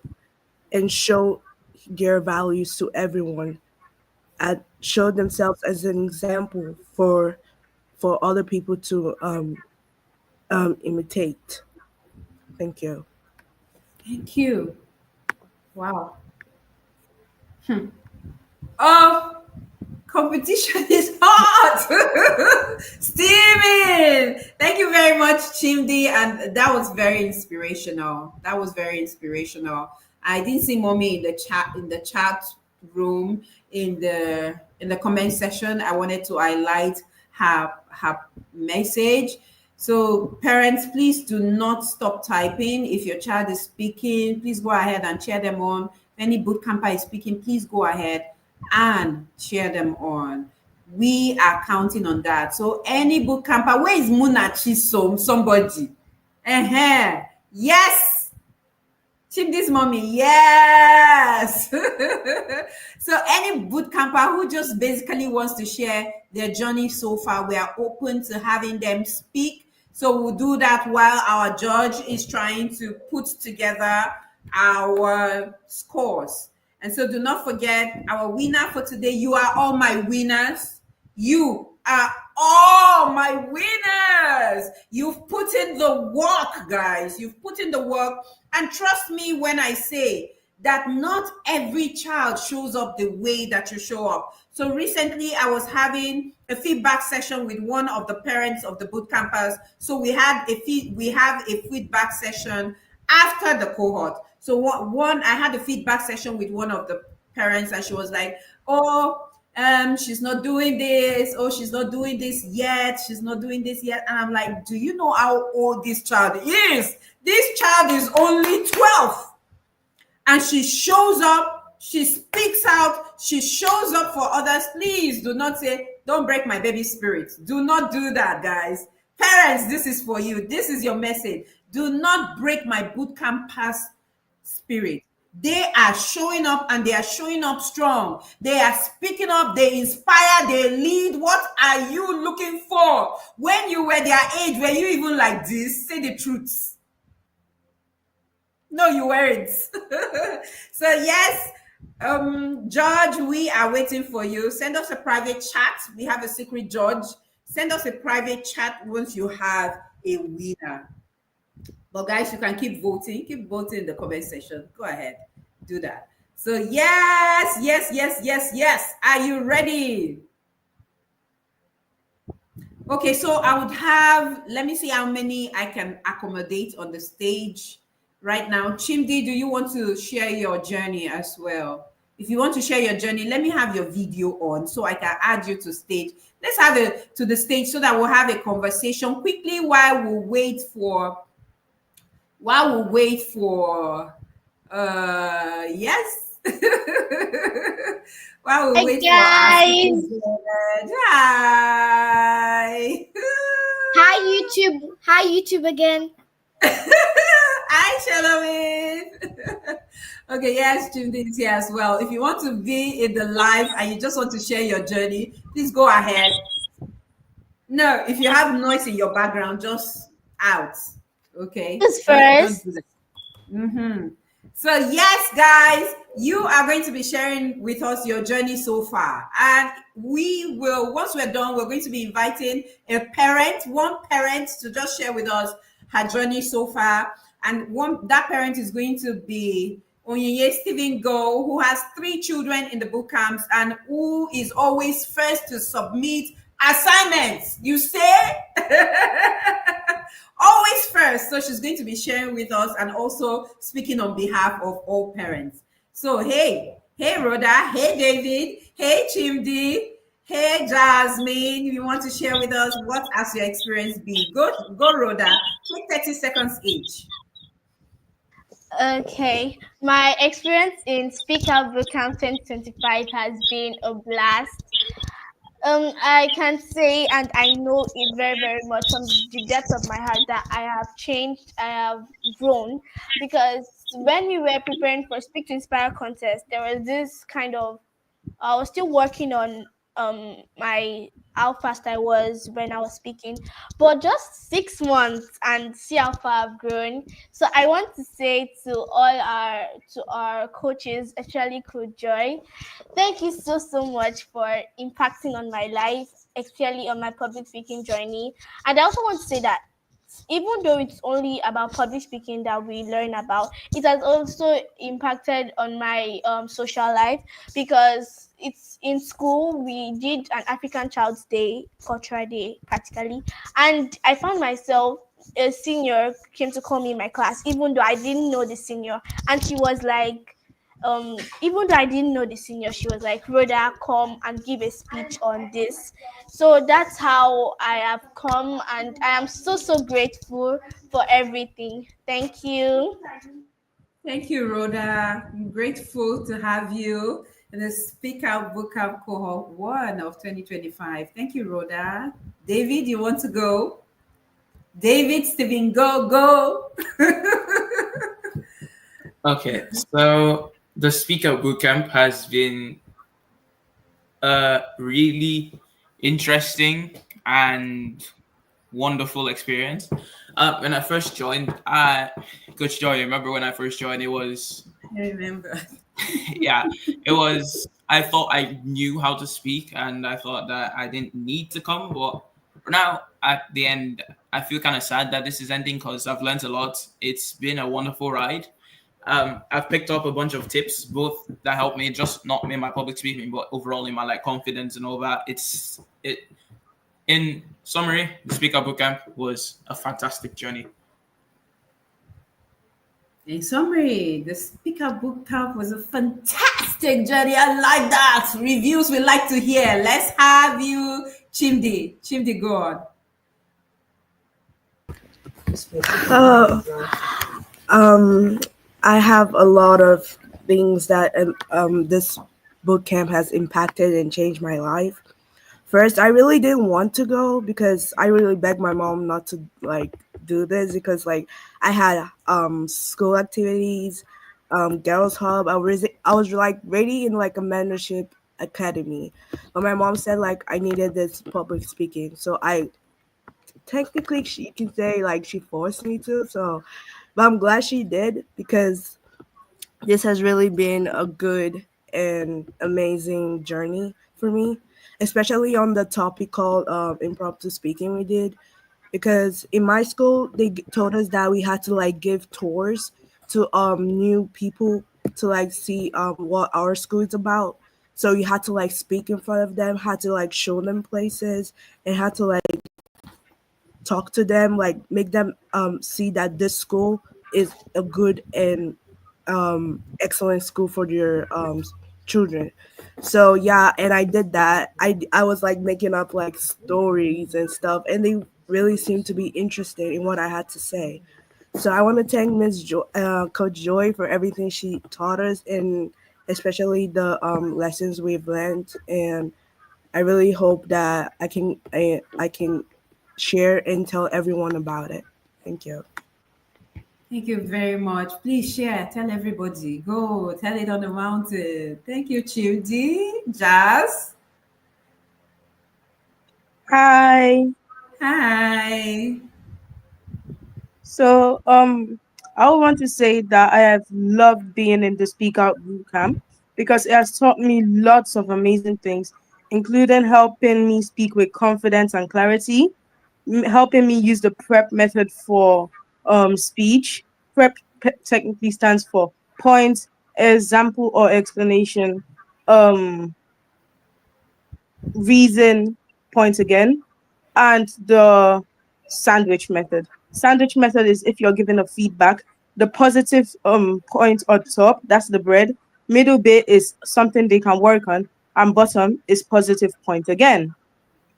and show their values to everyone and show themselves as an example for other people imitate. Thank you. Thank you. Wow. Oh, competition is hot. Steaming. Thank you very much, Chimdi. And that was very inspirational. That was very inspirational. I didn't see mommy in the chat room in the comment section. I wanted to highlight her message. So parents, please do not stop typing. If your child is speaking, please go ahead and cheer them on. If any boot camper is speaking, please go ahead and cheer them on. We are counting on that. So any boot camper, where is Munachi somebody? Yes. Chip this mommy, yes. So any boot camper who just basically wants to share their journey so far, we are open to having them speak. So we'll do that while our judge is trying to put together our scores. And so do not forget our winner for today. You are all my winners. You are all my winners. You've put in the work, guys. You've put in the work. And trust me when I say that not every child shows up the way that you show up. So recently I was having a feedback session with one of the parents of the boot campers. So we have a feedback session after the cohort. So I had a feedback session with one of the parents, and she was like, oh, she's not doing this. Oh, she's not doing this yet. She's not doing this yet. And I'm like, do you know how old this child is? This child is only 12. And she shows up, she speaks out, she shows up for others. Please do not say, don't break my baby spirit. Do not do that, guys. Parents, this is for you. This is your message. Do not break my bootcamp pass spirit. They are showing up, and they are showing up strong. They are speaking up, they inspire, they lead. What are you looking for? When you were their age, were you even like this? Say the truth. No, you weren't. So yes, George, we are waiting for you. Send us a private chat. We have a secret George. Send us a private chat once you have a winner. But guys, you can keep voting. Keep voting in the comment section. Go ahead. Do that. So yes. Are you ready? Okay, so I would have, let me see how many I can accommodate on the stage right now. Chimdi, do you want to share your journey as well? If you want to share your journey, let me have your video on so I can add you to stage. Let's have it to the stage so that we'll have a conversation quickly while we wait for yes. While we wait guys. for hi. Hi YouTube again. Hi, Shalom. Okay, yes, Chimdi is here as well. If you want to be in the live and you just want to share your journey, please go ahead. No, if you have noise in your background, just out. Okay. Who's first? So yes, guys, you are going to be sharing with us your journey so far, and we will, once we're done, we're going to be inviting one parent to just share with us her journey so far. And that parent is going to be Onyinye Stephen Go, who has 3 children in the boot camps and who is always first to submit assignments. You say? Always first. So she's going to be sharing with us and also speaking on behalf of all parents. So hey Rhoda, hey David, hey Chimdi, hey Jasmine. You want to share with us what has your experience been? Go Rhoda. Take 30 seconds each. Okay, my experience in SpeakOut Bootcamp 2025 has been a blast. I can say, and I know it very, very much from the depth of my heart, that I have changed, I have grown, because when we were preparing for Speak to Inspire contest, there was this kind of, I was still working on my how fast I was when I was speaking, but just 6 months and see how far I've grown. So I want to say to our coaches, especially Coach Joy, thank you so much for impacting on my life, especially on my public speaking journey. And I also want to say that even though it's only about public speaking that we learn about, it has also impacted on my social life, because it's in school we did an African Child's Day, cultural day practically, and I found myself, a senior came to call me in my class even though I didn't know the senior, and she was like, even though I didn't know the senior, she was like, Rhoda, come and give a speech on this. So that's how I have come, and I am so, so grateful for everything. Thank you. Thank you, Rhoda. I'm grateful to have you in the Speak Out Bootcamp Cohort 1 of 2025. Thank you, Rhoda. David, you want to go? David, Stephen, go, go. Okay, so the SpeakOut Bootcamp has been a really interesting and wonderful experience. When I first joined, Coach Joy, remember when I first joined, it was, I remember. yeah, it was, I thought I knew how to speak and I thought that I didn't need to come. But now at the end, I feel kind of sad that this is ending because I've learned a lot. It's been a wonderful ride. I've picked up a bunch of tips, both that help me just not in my public speaking, but overall in my like confidence and all that. In summary, the Speak Up Bootcamp was a fantastic journey. In summary, the Speaker Book Camp was a fantastic journey. I like that. Reviews we like to hear. Let's have you, Chimdi. Chimdi, go on. Uh, I have a lot of things that this boot camp has impacted and changed my life. First, I really didn't want to go because I really begged my mom not to like do this because like I had school activities, girls hub. I was like ready in like a mentorship academy, but my mom said like I needed this public speaking, so I technically she can say like she forced me to. So, but I'm glad she did because this has really been a good and amazing journey for me, especially on the topic called impromptu speaking we did. Because in my school, they told us that we had to like give tours to new people to like see what our school is about. So you had to like speak in front of them, had to like show them places, and had to like talk to them, like make them see that this school is a good and excellent school for your children. So yeah, and I did that. I was like making up like stories and stuff, and they really seemed to be interested in what I had to say. So I want to thank Coach Joy for everything she taught us, and especially the lessons we've learned. And I really hope that I can share and tell everyone about it. Thank you. Thank you very much. Please share. Tell everybody. Go. Tell it on the mountain. Thank you, Chimdi. Jazz. Hi. Hi. So, I would want to say that I have loved being in the Speak Out Bootcamp because it has taught me lots of amazing things, including helping me speak with confidence and clarity, helping me use the prep method for speech. Prep technically stands for point, example, or explanation, um, reason, point again, and the sandwich method. Sandwich method is if you're given a feedback, the positive point on top, that's the bread. Middle bit is something they can work on, and bottom is positive point again.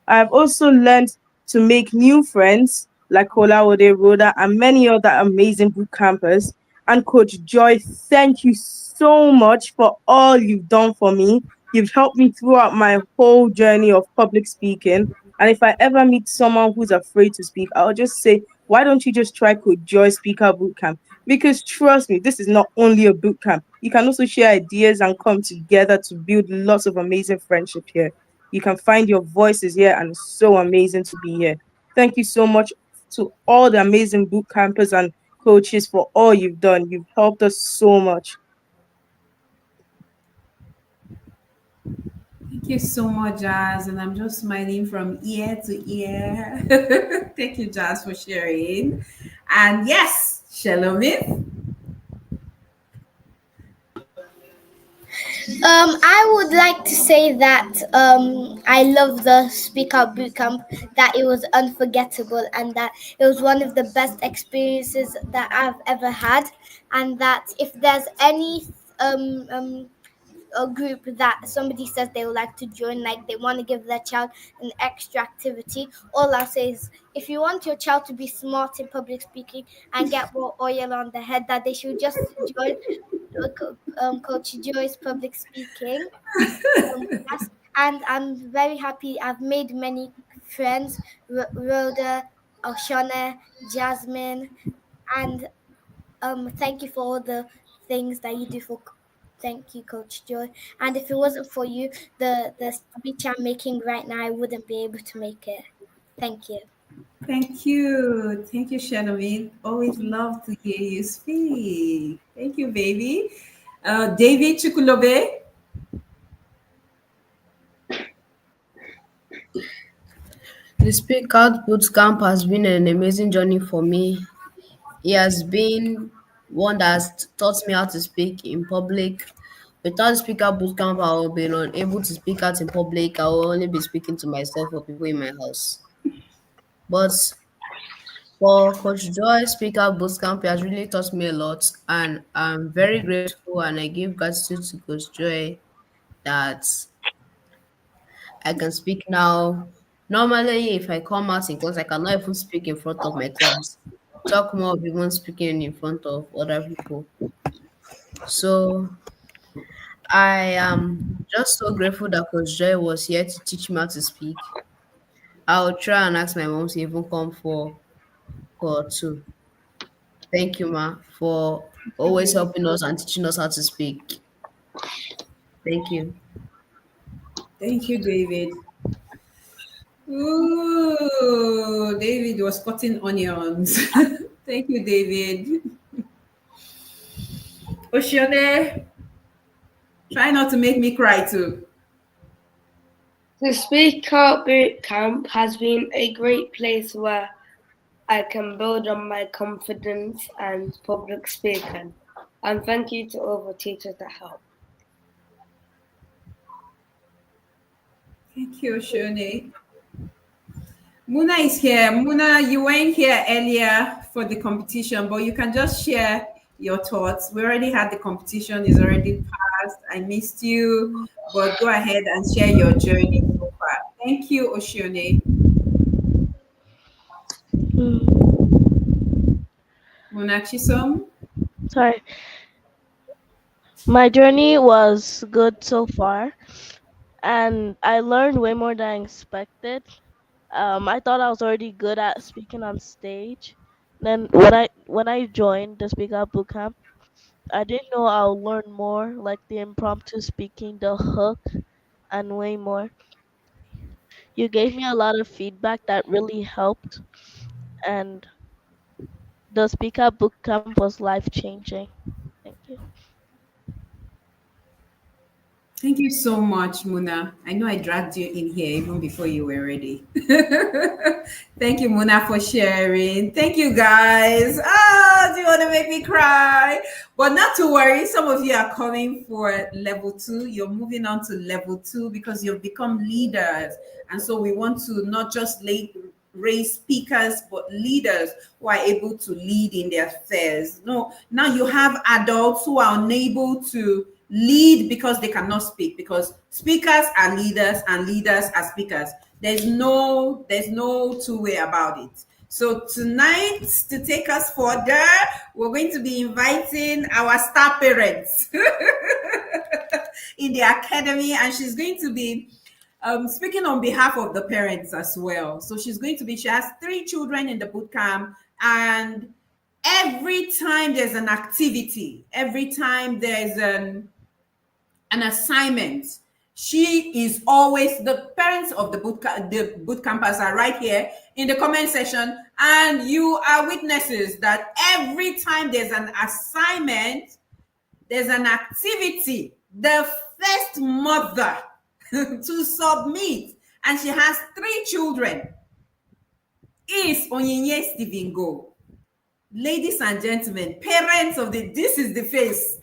I've also learned to make new friends like Kolawode, Rhoda, and many other amazing boot campers. And Coach Joy, thank you so much for all you've done for me. You've helped me throughout my whole journey of public speaking. And if I ever meet someone who's afraid to speak, I'll just say, why don't you just try Coach Joy Speaker Bootcamp? Because trust me, this is not only a bootcamp. You can also share ideas and come together to build lots of amazing friendship here. You can find your voices here, and it's so amazing to be here. Thank you so much to all the amazing boot campers and coaches for all you've done. You've helped us so much. Thank you so much, Jazz. And I'm just smiling from ear to ear. Thank you, Jazz, for sharing. And yes, Shalomit. I would like to say that I love the Speak Out Bootcamp, that it was unforgettable and that it was one of the best experiences that I've ever had. And that if there's any a group that somebody says they would like to join, like they want to give their child an extra activity, all I'll say is if you want your child to be smart in public speaking and get more oil on the head, that they should just join Coach Joy's public speaking class. And I'm very happy. I've made many friends, Rhoda, Oshana, Jasmine, and thank you for all the things that you do for. Thank you, Coach Joy. And if it wasn't for you, the speech I'm making right now, I wouldn't be able to make it. Thank you. Thank you. Thank you, Shalomit. Always love to hear you speak. Thank you, baby. David Chukulobe. The SpeakOut Bootcamp has been an amazing journey for me. It has been one that has taught me how to speak in public. Without the SpeakOut Bootcamp, I would be unable to speak out in public. I will only be speaking to myself or people in my house. But for Coach Joy, SpeakOut Bootcamp has really taught me a lot, and I'm very grateful. And I give gratitude to Coach Joy that I can speak now. Normally, if I come out in class, I cannot even speak in front of my class. Talk more of even speaking in front of other people. So I am just so grateful that Coach Joy was here to teach me how to speak. I'll try and ask my mom to even come for Cohort 2. Thank you, Ma, for always helping us and teaching us how to speak. Thank you. Thank you, David. Ooh, David was cutting onions. Thank you, David. Oshone, try not to make me cry too. The SpeakOut Bootcamp has been a great place where I can build on my confidence and public speaking. And thank you to all the teachers that help. Thank you, Oshone. Muna is here. Muna, you weren't here earlier for the competition, but you can just share your thoughts. We already had the competition, it's already passed. I missed you, but go ahead and share your journey so far. Thank you, Oshone. Muna Chisom. Sorry. My journey was good so far, and I learned way more than I expected. I thought I was already good at speaking on stage. Then when I joined the Speak Out Bootcamp, I didn't know I'll learn more, like the impromptu speaking, the hook, and way more. You gave me a lot of feedback that really helped, and the Speak Out Bootcamp was life changing. Thank you. Thank you so much, Muna. I know I dragged you in here even before you were ready. Thank you, Muna, for sharing. Thank you, guys. Do you want to make me cry? But not to worry. Some of you are coming for level 2. You're moving on to level 2 because you've become leaders. And so we want to not just raise speakers, but leaders who are able to lead in their affairs. No, now you have adults who are unable to lead because they cannot speak, because speakers are leaders and leaders are speakers. There's no two way about it. So tonight, to take us further, we're going to be inviting our star parents in the academy, and she's going to be speaking on behalf of the parents as well. So she has 3 children in the boot camp, and every time there's an activity, every time there's an assignment, she is always, the parents of the boot campers are right here in the comment section, and you are witnesses that every time there's an assignment, there's an activity, the first mother to submit, and she has 3 children, is Onyinye Stephen Go. Ladies and gentlemen, parents of this is the face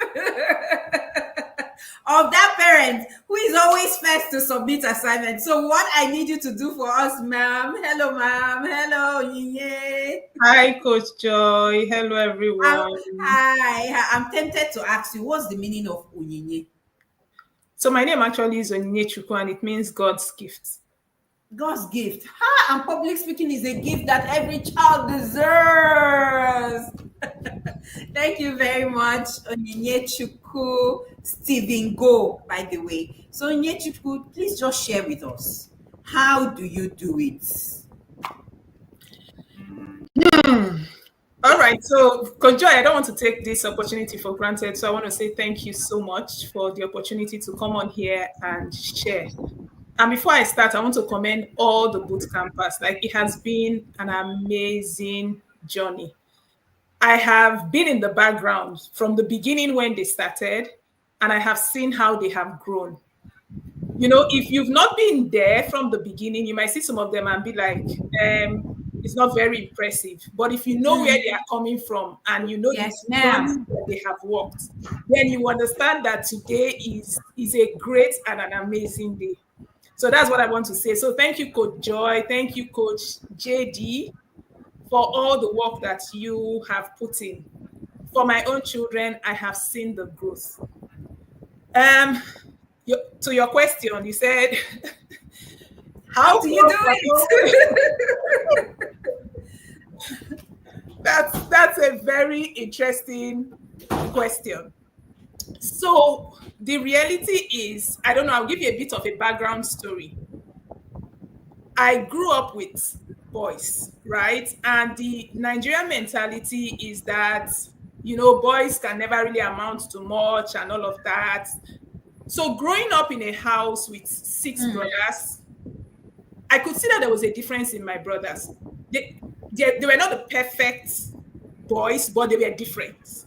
of that parent who is always first to submit assignments. So what I need you to do for us, ma'am. Hello, ma'am. Hello, Onyinye. Hi, Coach Joy. Hello, everyone. Hi. I'm tempted to ask you, what's the meaning of Onyinye? So my name actually is Onyinye Chukwu, and it means God's gift. God's gift. And public speaking is a gift that every child deserves. Thank you very much, Onyinye Chukwu Stephen Go, by the way. So, Onyinye Chukwu, please just share with us. How do you do it? All right. So, Coach Joy, I don't want to take this opportunity for granted. So I want to say thank you so much for the opportunity to come on here and share. And before I start, I want to commend all the bootcampers. Like, it has been an amazing journey. I have been in the background from the beginning when they started, and I have seen how they have grown. You know, if you've not been there from the beginning, you might see some of them and be like, it's not very impressive. But if you know where they are coming from and you know Yes, the journey that they have walked, then you understand that today is a great and an amazing day. So that's what I want to say. So thank you, Coach Joy. Thank you, Coach JD, for all the work that you have put in. For my own children, I have seen the growth. To your question, you said, how do you do it? That's a very interesting question. So the reality is, I don't know, I'll give you a bit of a background story. I grew up with boys, right? And the Nigerian mentality is that, you know, boys can never really amount to much and all of that. So growing up in a house with 6 brothers, I could see that there was a difference in my brothers. They were not the perfect boys, but they were different.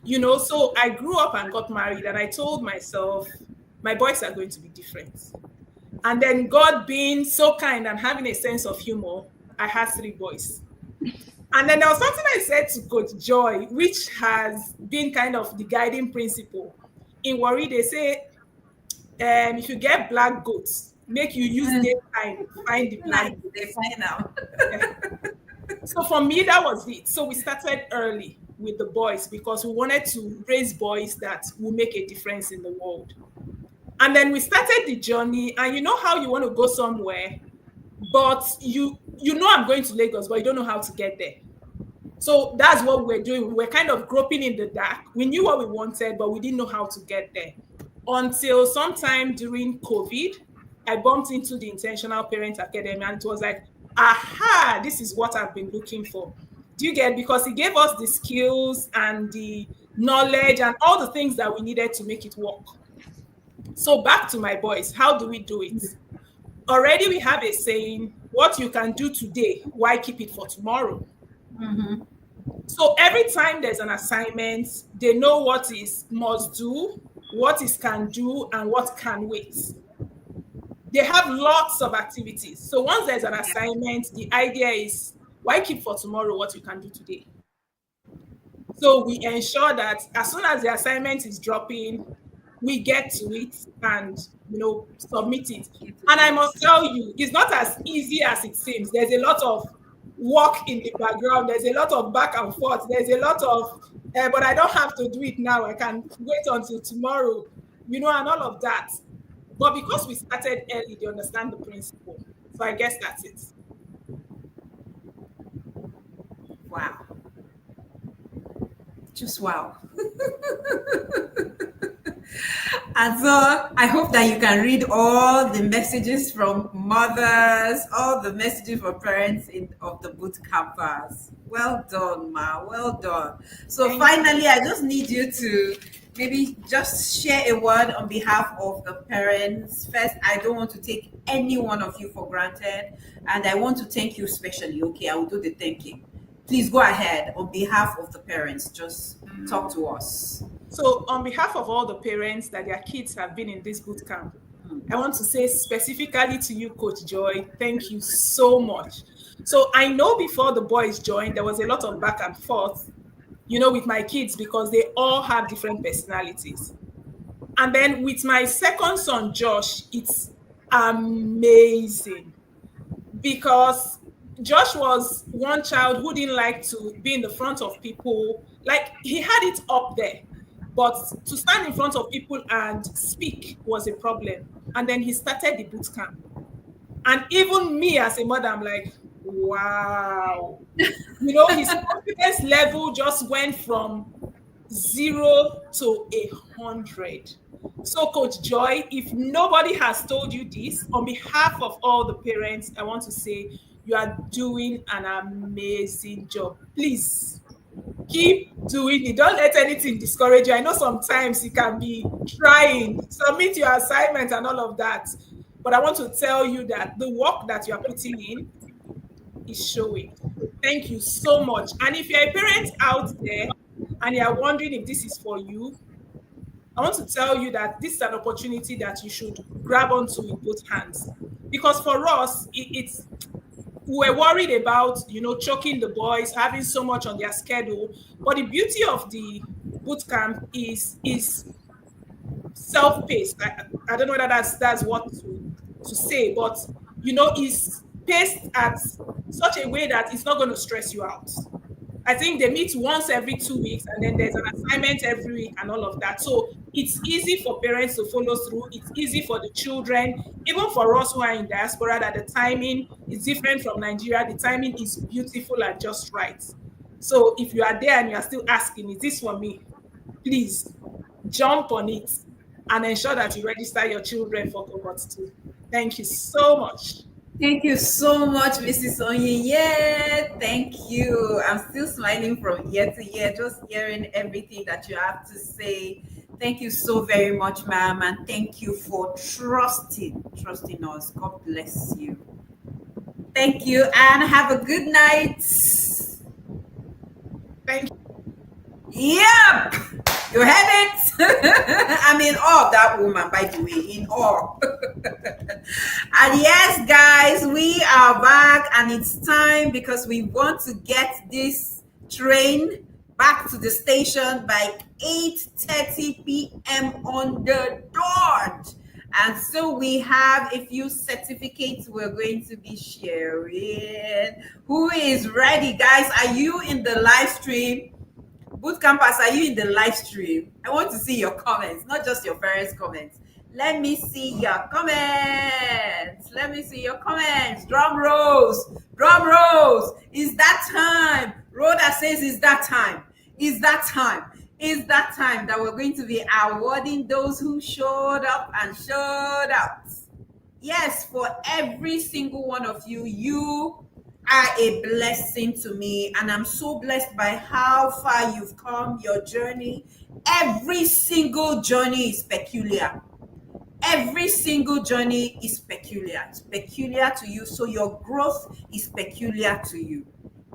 You know, so I grew up and got married, and I told myself, my boys are going to be different. And then God being so kind and having a sense of humor, I had 3 boys. And then there was something I said to Coach Joy, which has been kind of the guiding principle. In Warri, they say, if you get black goats, make you use daytime to find the black goats. They find out. So for me, that was it. So we started early with the boys because we wanted to raise boys that will make a difference in the world. And then we started the journey, and you know how you want to go somewhere, but you know I'm going to Lagos, but you don't know how to get there. So that's what we're doing. We're kind of groping in the dark. We knew what we wanted, but we didn't know how to get there. Until sometime during COVID, I bumped into the Intentional Parent Academy, and it was like, aha, this is what I've been looking for. Do you get? Because it gave us the skills and the knowledge and all the things that we needed to make it work. So back to my boys, how do we do it? Already we have a saying, what you can do today, why keep it for tomorrow? So every time there's an assignment, they know what is must do, what is can do, and what can wait. They have lots of activities. So once there's an assignment, the idea is, why keep for tomorrow what you can do today? So we ensure that as soon as the assignment is dropping, we get to it and, you know, submit it. And I must tell you, it's not as easy as it seems. There's a lot of work in the background. There's a lot of back and forth. There's a lot of, but I don't have to do it now. I can wait until tomorrow, you know, and all of that. But because we started early, they understand the principle. So I guess that's it. Wow. Just wow. And so I hope that you can read all the messages from mothers, all the messages from parents of the boot campers. Well done, Ma. Well done. So finally, I just need you to maybe just share a word on behalf of the parents. First, I don't want to take any one of you for granted, and I want to thank you especially. Okay, I will do the thanking. Please go ahead on behalf of the parents. Just talk to us. So on behalf of all the parents that their kids have been in this boot camp, I want to say specifically to you, Coach Joy, thank you so much. So I know before the boys joined, there was a lot of back and forth, with my kids because they all have different personalities. And then with my second son, Josh, it's amazing because Josh was one child who didn't like to be in the front of people. Like he had it up there, but to stand in front of people and speak was a problem. And then he started the boot camp. And even me as a mother, I'm like, wow. His confidence level just went from 0 to 100. So, Coach Joy, if nobody has told you this, on behalf of all the parents, I want to say you are doing an amazing job. Please keep doing it. Don't let anything discourage you. I know sometimes it can be trying, submit your assignment and all of that. But I want to tell you that the work that you are putting in is showing. Thank you so much. And if you're a parent out there and you're wondering if this is for you, I want to tell you that this is an opportunity that you should grab onto with both hands. Because for us, we're worried about, choking the boys, having so much on their schedule. But the beauty of the bootcamp is self-paced. I don't know whether that's what to say, but is paced at such a way that it's not going to stress you out. I think they meet once every 2 weeks, and then there's an assignment every week and all of that. So it's easy for parents to follow through. It's easy for the children, even for us who are in diaspora, that the timing is different from Nigeria. The timing is beautiful and just right. So if you are there and you are still asking, is this for me? Please jump on it and ensure that you register your children for Cohort 2. Thank you so much. Thank you so much, Mrs. Onyinye. Thank you. I'm still smiling from year to year, just hearing everything that you have to say. Thank you so very much, ma'am, and thank you for trusting us. God bless you. Thank you, and have a good night. Thank you. Yep, you heard it. I'm in awe of that woman, by the way, in awe. And yes, guys, we are back, and it's time because we want to get this train back to the station by 8:30 p.m. on the dot. And so we have a few certificates we're going to be sharing. Who is ready, guys? Are you in the live stream? Bootcampers, are you in the live stream? I want to see your comments, not just your parents' comments. Let me see your comments. Let me see your comments. Drum rolls. Drum rolls. Is that time? Rhoda says, is that time? Is that time? Is that time that we're going to be awarding those who showed up and showed out? Yes, for every single one of you, you are a blessing to me, and I'm so blessed by how far you've come, your journey. Every single journey is peculiar. Every single journey is peculiar. It's peculiar to you, so your growth is peculiar to you.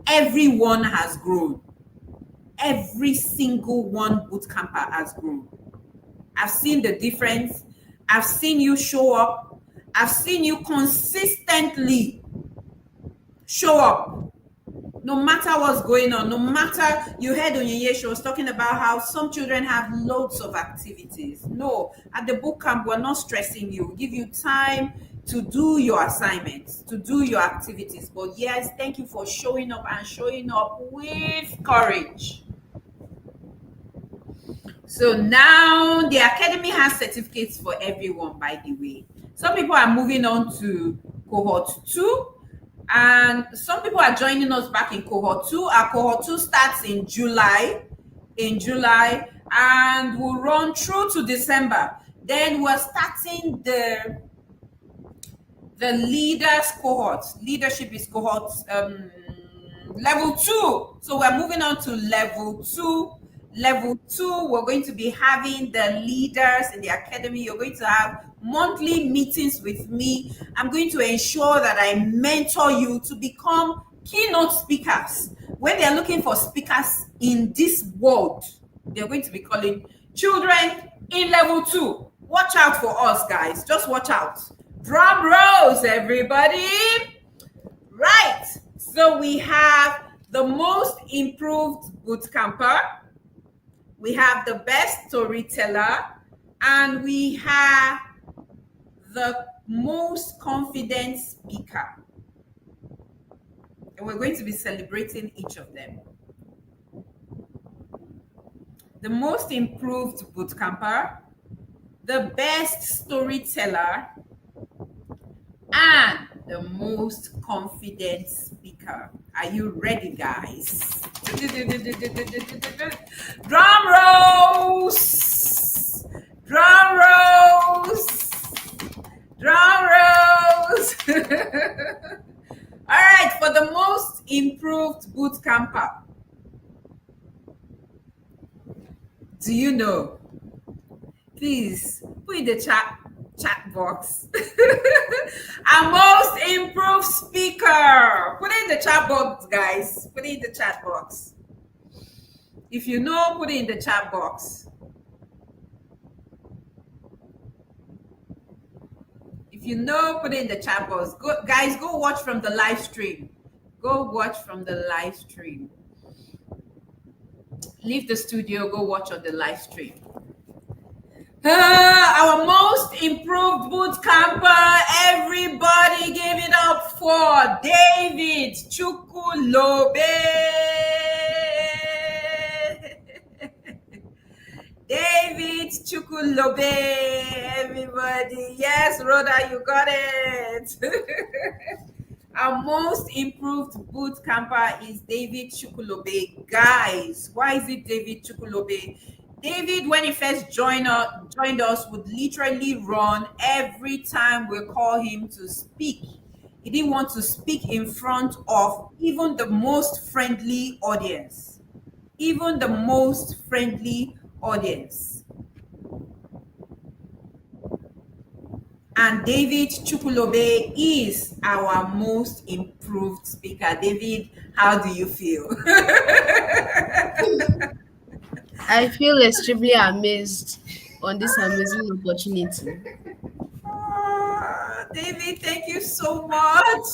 Everyone has grown. Every single one bootcamper has grown. I've seen the difference. I've seen you show up. I've seen you consistently show up. No matter what's going on, no matter, you heard Onyinye, she was talking about how some children have loads of activities. No, at the bootcamp, we're not stressing you. We give you time to do your assignments, to do your activities. But yes, thank you for showing up and showing up with courage. So now the academy has certificates for everyone, by the way. Some people are moving on to Cohort 2. And some people are joining us back in Cohort 2. Our Cohort 2 starts in July, and will run through to December. Then we're starting the leaders cohort. Leadership is cohort level 2. So we're moving on to level 2. Level 2, we're going to be having the leaders in the academy. You're going to have monthly meetings with me. I'm going to ensure that I mentor you to become keynote speakers. When they're looking for speakers in this world, they're going to be calling children In level 2, watch out for us, guys. Just watch out. Drum rolls, everybody. Right. So we have the most improved bootcamper, we have the best storyteller, and we have the most confident speaker. And we're going to be celebrating each of them. The most improved bootcamper, the best storyteller, and the most confident speaker. Are you ready, guys? Drum rolls! Drum rolls! Drum rolls! All right, for the most improved boot camper, do you know? Please put in the chat box. Our most improved speaker. Put it in the chat box, guys. Put it in the chat box. If you know, put it in the chat box. If you know, put it in the chat box. Go, guys, go watch from the live stream. Go watch from the live stream. Leave the studio, go watch on the live stream. Our most improved boot camper, everybody give it up for David Chukwulobe. David Chukwulobe, everybody. Yes, Rhoda, you got it. Our most improved boot camper is David Chukwulobe. Guys, why is it David Chukwulobe? David, when he first joined us, would literally run every time we call him to speak. He didn't want to speak in front of even the most friendly audience. Even the most friendly audience. And David Chukwulobe is our most improved speaker. David, how do you feel? I feel extremely amazed on this amazing opportunity. David, thank you so much.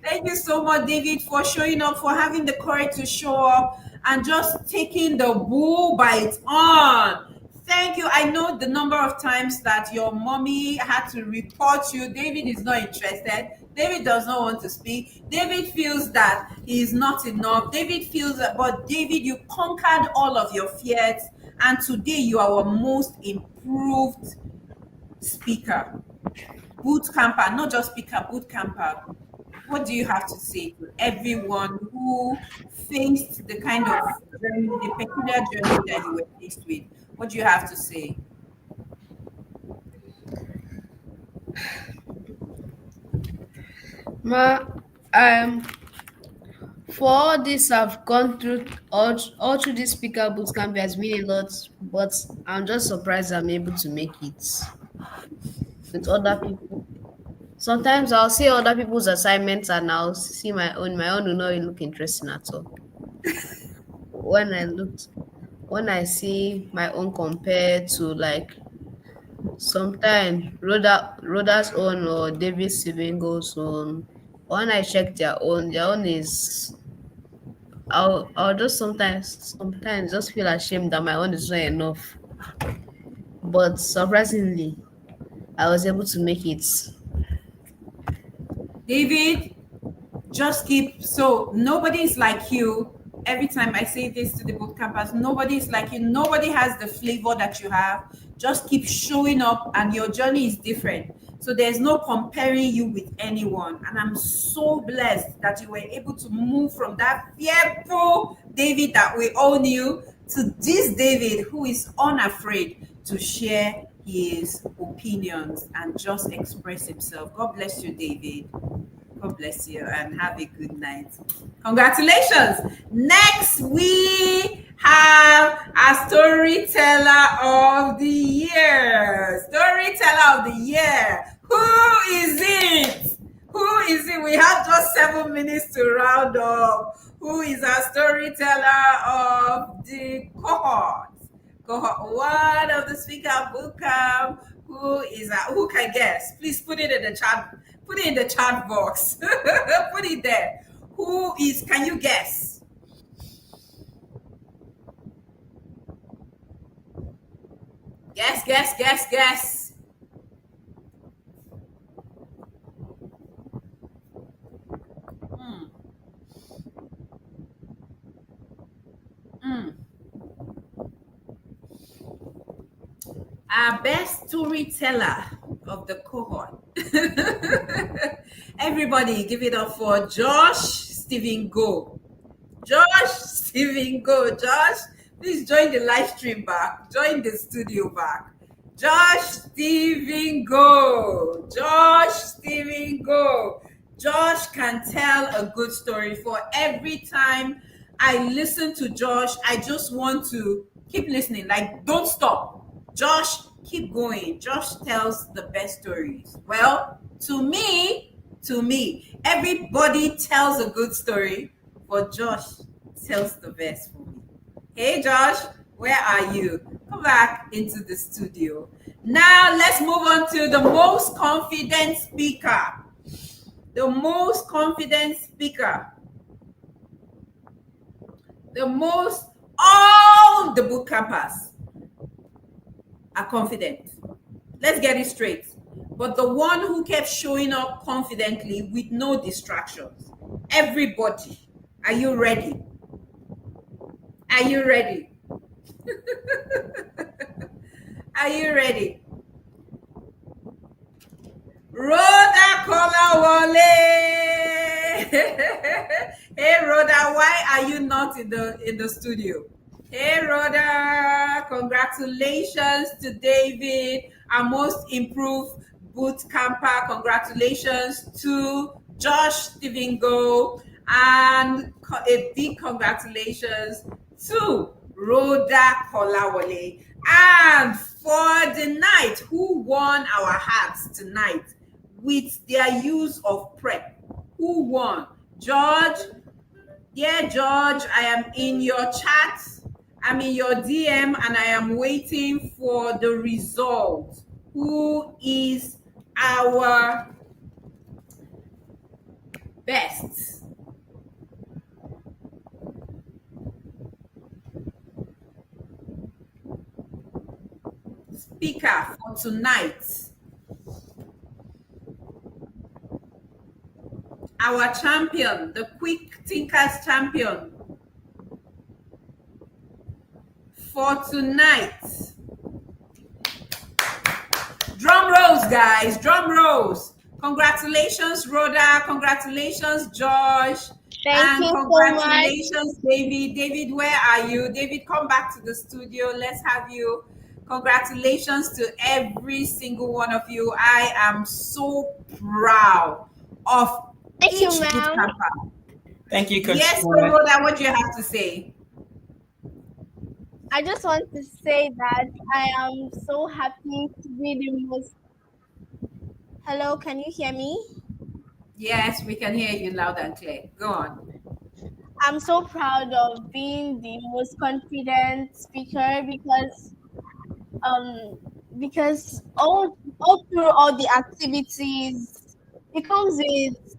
Thank you so much, David, for showing up, for having the courage to show up and just taking the bull by its horn. Thank you. I know the number of times that your mommy had to report you. David is not interested. David does not want to speak. David feels that he is not enough. David feels that, but David, you conquered all of your fears, and today you are our most improved speaker. Boot camper, not just speaker, boot camper. What do you have to say to everyone who faced the kind of journey, the peculiar journey that you were faced with? What do you have to say? For all this I've gone through, all through this speaker bootcamp has been a lot, but I'm just surprised I'm able to make it with other people. Sometimes I'll see other people's assignments and I'll see my own. My own will not look interesting at all. When I see my own compared to like sometimes Rhoda's own or David Sivingo's own, when I check their own is I'll just sometimes just feel ashamed that my own is not enough. But surprisingly, I was able to make it. David, just keep, so nobody's like you. Every time I say this to the boot campers, nobody is like you. Nobody has the flavor that you have. Just keep showing up, and your journey is different. So there's no comparing you with anyone. And I'm so blessed that you were able to move from that fearful David that we all knew to this David who is unafraid to share his opinions and just express himself. God bless you, David. God bless you and have a good night. Congratulations. Next, we have a storyteller of the year. Storyteller of the year. Who is it? Who is it? We have just 7 minutes to round up. Who is our storyteller of the cohort? Cohort 1 of the SpeakOut Bootcamp. Who can guess? Please put it in the chat. Put it in the chat box. Put it there. Who is? Can you guess? Guess. Hmm. Hmm. Our best storyteller of the cohort. Everybody, give it up for Josh Stephen Go. Josh Stephen Go. Josh, please join the live stream back. Join the studio back. Josh Stephen Go. Josh Stephen Go. Josh can tell a good story. For every time I listen to Josh, I just want to keep listening. Like, don't stop. Josh, keep going. Josh tells the best stories. Well, to me, everybody tells a good story, but Josh tells the best for me. Hey, Josh, where are you? Come back into the studio. Now, let's move on to the most confident speaker. The most confident speaker. All the boot campers are confident. Let's get it straight. But the one who kept showing up confidently with no distractions. Everybody, are you ready? Are you ready? Are you ready? Rhoda Kolawole. Hey Rhoda, why are you not in the studio? Hey Rhoda, congratulations to David, our most improved boot camper. Congratulations to Josh Stephen Go, and a big congratulations to Rhoda Kolawole. And for the night, who won our hearts tonight with their use of prep? Who won? George? Yeah, George, I am in your chat. I'm in your DM and I am waiting for the result. Who is our best? Speaker for tonight. Our champion, the Quick Thinkers champion for tonight. Drum rolls, guys, drum rolls. Congratulations, Rhoda. Congratulations, Josh. Thank you congratulations, so much. David. David, where are you? David, come back to the studio. Let's have you. Congratulations to every single one of you. I am so proud of Thank you, each ma'am. bootcamper. Thank you, Coach. Yes, Rhoda, what do you have to say? I just want to say that I am so happy to be the most. Hello, can you hear me? Yes, we can hear you loud and clear. Go on. I'm so proud of being the most confident speaker because all through all the activities it comes with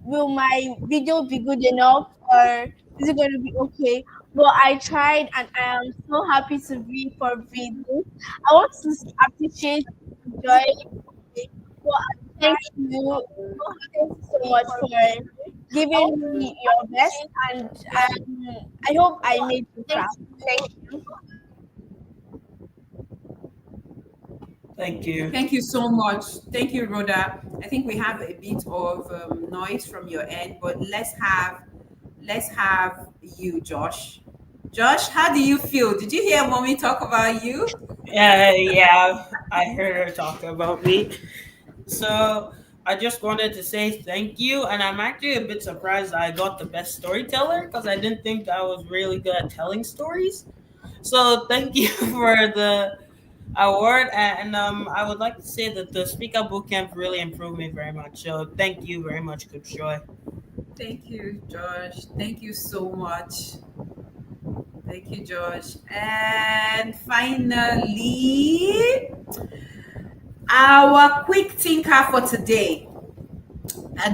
will my video be good enough or is it going to be okay? But I tried and I am so happy to be for video. I want to appreciate Joy. Well, thank you. Thank you so much for giving me your best, and I hope I made you proud. Thank you. Thank you. Thank you so much. Thank you, Rhoda. I think we have a bit of noise from your end, but let's have you, Josh. Josh, how do you feel? Did you hear mommy talk about you? Yeah, I heard her talk about me. So I just wanted to say thank you, and I'm actually a bit surprised I got the best storyteller because I didn't think I was really good at telling stories. So thank you for the award, and I would like to say that the SpeakOut Bootcamp really improved me very much. So thank you very much, Coach Joy. Thank you, Josh. Thank you so much. Thank you, George. And finally, our quick thinker for today.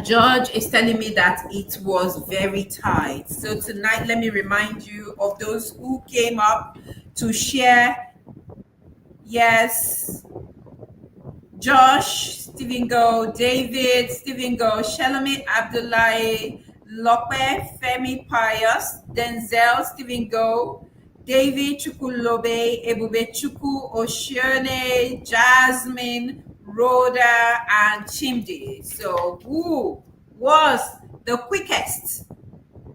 George is telling me that it was very tight. So tonight, let me remind you of those who came up to share. Yes, Josh, Stephen Go, David, Stephen Go, Shalomit Abdullahi, Lope, Femi Pius, Denzel, Stephen Go, David Chukulobe, Ebube Chuku, Oshone, Jasmine, Rhoda, and Chimdi. So, who was the quickest,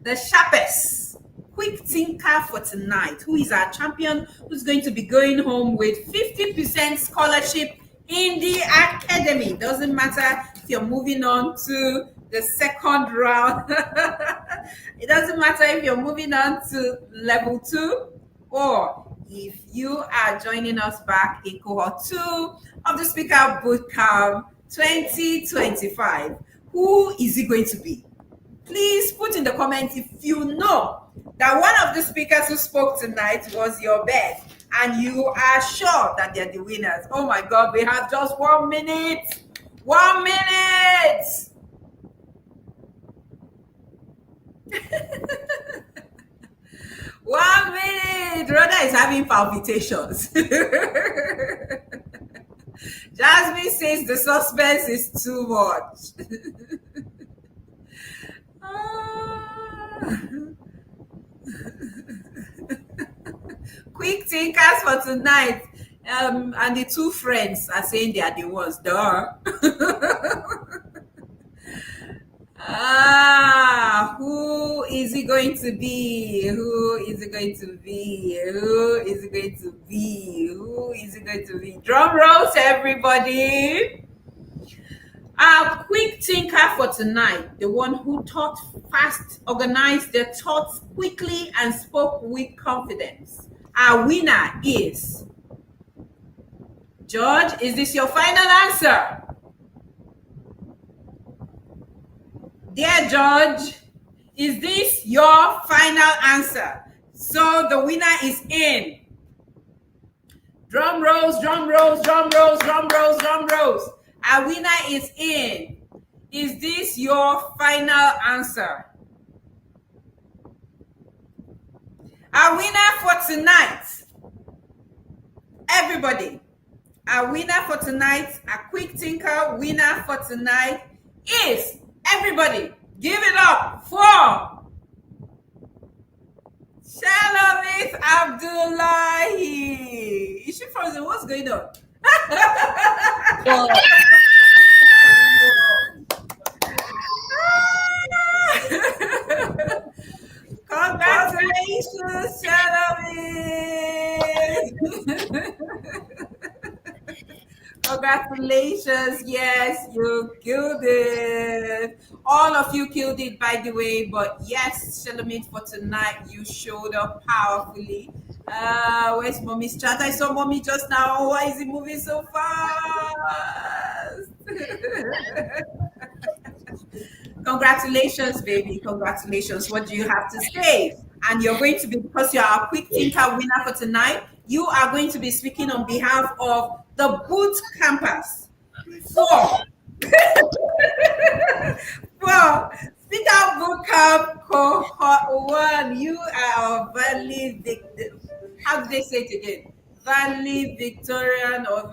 the sharpest, quick thinker for tonight? Who is our champion? Who's going to be going home with 50% scholarship in the academy? Doesn't matter if you're moving on to the second round. It doesn't matter if you're moving on to level 2 or if you are joining us back in cohort 2 of the SpeakOut Bootcamp 2025. Who is it going to be? Please put in the comments if you know that one of the speakers who spoke tonight was your best and you are sure that they're the winners. Oh my God, we have just 1 minute. 1 minute. One minute. Rhoda is having palpitations. Jasmine says the suspense is too much. Quick thinkers for tonight. And the two friends are saying they are the ones. Duh. Who is it going to be? Who is it going to be? Who is it going to be? Who is it going to be? Drum rolls, everybody. Our quick thinker for tonight, the one who thought fast, organized their thoughts quickly, and spoke with confidence. Our winner is George. Is this your final answer? Dear George, is this your final answer? So the winner is in. Drum rolls, drum rolls, drum rolls, drum rolls, drum rolls. Our winner is in. Is this your final answer? Our winner for tonight, everybody, our winner for tonight, a quick thinker winner for tonight is, everybody, give it up for Shalomit Abdullahi. Is she frozen? What's going on? Congratulations, Shalomit. Congratulations. Yes, you killed it. All of you killed it, by the way. But yes, Shalomit, for tonight, you showed up powerfully. Where's Mommy's chat? I saw Mommy just now. Why is it moving so fast? Congratulations, baby. Congratulations. What do you have to say? And you're going to be, because you're our quick thinker winner for tonight, you are going to be speaking on behalf of the Bootcampers. For SpeakOut Bootcamp Cohort 1, you are a how do they say it again? Valedictorian or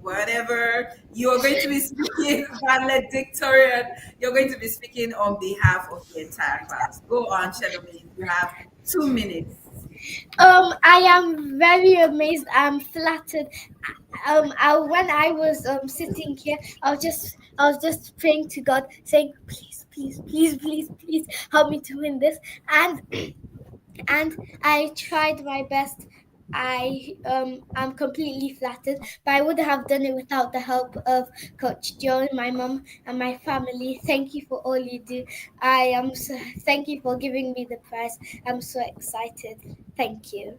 whatever. You are going to be speaking valedictorian. You're going to be speaking on behalf of the entire class. Go on, Shalomit. You have 2 minutes. I am very amazed. I'm flattered. When I was sitting here, I was just praying to God, saying, please, please, please, please, please help me to win this. And I tried my best. I'm completely flattered, but I would have done it without the help of Coach Joe and my mom and my family. Thank you for all you do. Thank you for giving me the prize. I'm so excited. Thank you.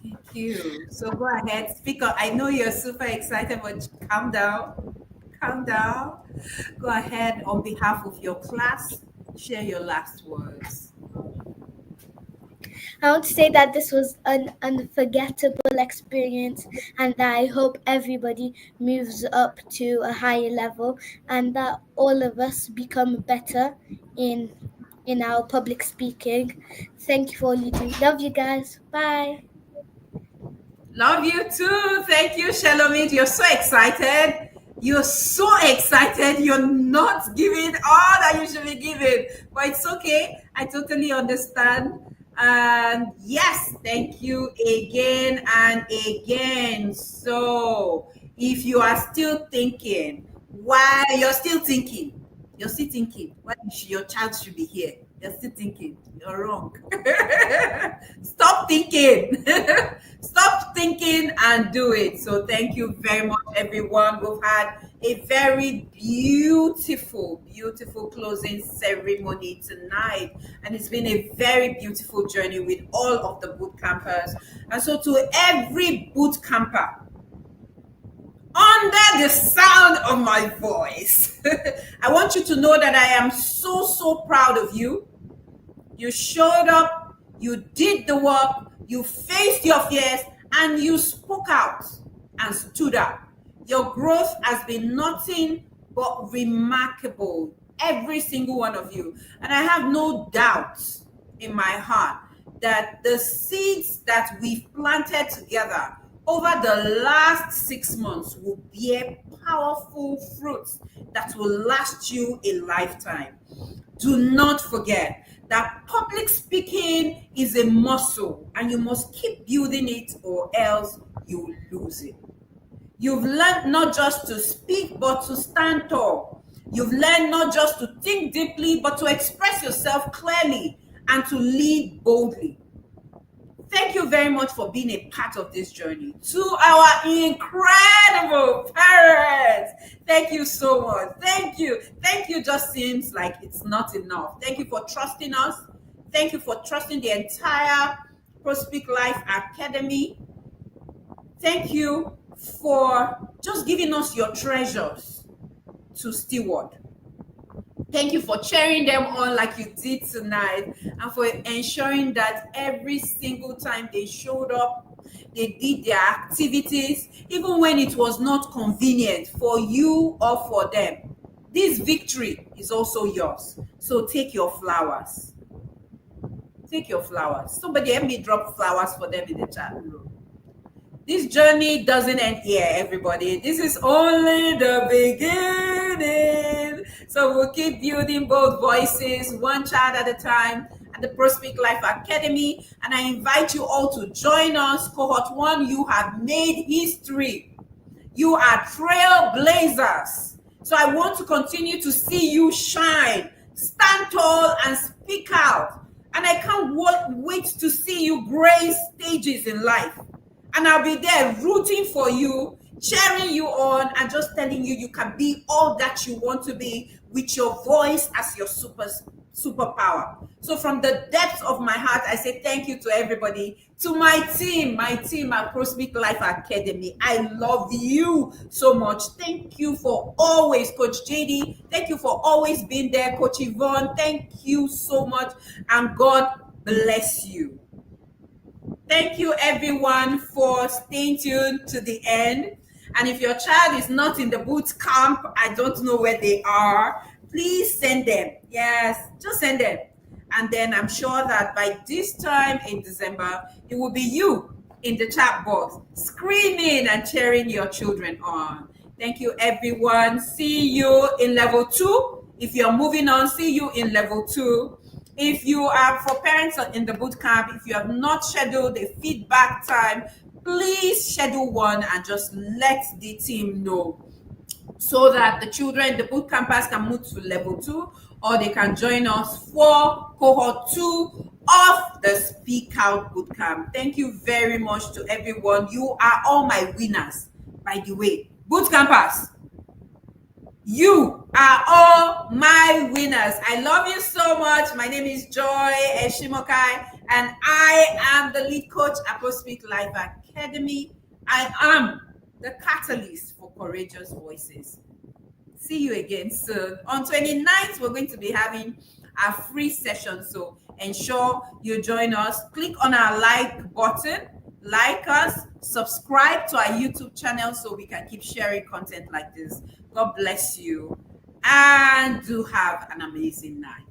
Thank you. So go ahead, speak up. I know you're super excited, but calm down. Calm down. Go ahead, on behalf of your class, share your last words. I want to say that this was an unforgettable experience, and that I hope everybody moves up to a higher level, and that all of us become better in our public speaking. Thank you for all you do. Love you guys. Bye. Love you too. Thank you, Shalomit. You're so excited. You're so excited. You're not giving all that you should be giving, but it's okay. I totally understand. And yes, thank you again and again. So, if you are still thinking, why you're still thinking, why your child should be here, you're still thinking, you're wrong. Stop thinking. Stop thinking and do it. So thank you very much, everyone. We've had a very beautiful closing ceremony tonight, and it's been a very beautiful journey with all of the boot campers. And so to every boot camper under the sound of my voice, I want you to know that I am so proud of you. You showed up, you did the work, you faced your fears, and you spoke out and stood up. Your growth has been nothing but remarkable, every single one of you. And I have no doubt in my heart that the seeds that we've planted together over the last 6 months will bear powerful fruits that will last you a lifetime. Do not forget that public speaking is a muscle, and you must keep building it or else you lose it. You've learned not just to speak, but to stand tall. You've learned not just to think deeply, but to express yourself clearly and to lead boldly. Thank you very much for being a part of this journey. To our incredible parents, thank you so much. Thank you. Thank you just seems like it's not enough. Thank you for trusting us. Thank you for trusting the entire Speak Life Academy. Thank you for just giving us your treasures to steward. Thank you for cheering them on like you did tonight, and for ensuring that every single time they showed up, they did their activities, even when it was not convenient for you or for them. This victory is also yours. So take your flowers. Take your flowers. Somebody help me drop flowers for them in the chat room. This journey doesn't end here, everybody. This is only the beginning. So we'll keep building both voices, one child at a time, at the Speak Life Academy. And I invite you all to join us. Cohort 1, you have made history. You are trailblazers. So I want to continue to see you shine, stand tall, and speak out. And I can't wait to see you grace stages in life. And I'll be there rooting for you, cheering you on, and just telling you can be all that you want to be with your voice as your superpower. So from the depths of my heart, I say thank you to everybody, to my team at Speak Life Academy. I love you so much. Thank you for always, Coach JD. Thank you for always being there, Coach Yvonne. Thank you so much, and God bless you. Thank you, everyone, for staying tuned to the end. And if your child is not in the boot camp, I don't know where they are, please send them. Yes, just send them. And then I'm sure that by this time in December, it will be you in the chat box, screaming and cheering your children on. Thank you, everyone. See you in level 2. If you're moving on, see you in level 2. If you are for parents in the boot camp, if you have not scheduled a feedback time, please schedule one and just let the team know, so that the children, the boot campers, can move to level 2, or they can join us for cohort 2 of the SpeakOut Bootcamp. Thank you very much to everyone. You are all my winners, by the way. Boot campers, you are all my winners. I love you so much. My name is Joy Eshimokai, and I am the lead coach at Speak Life Academy. I am the catalyst for courageous voices. See you again soon. On 29th, we're going to be having our free session. So ensure you join us. Click on our like button, like us, subscribe to our YouTube channel so we can keep sharing content like this. God bless you and do have an amazing night.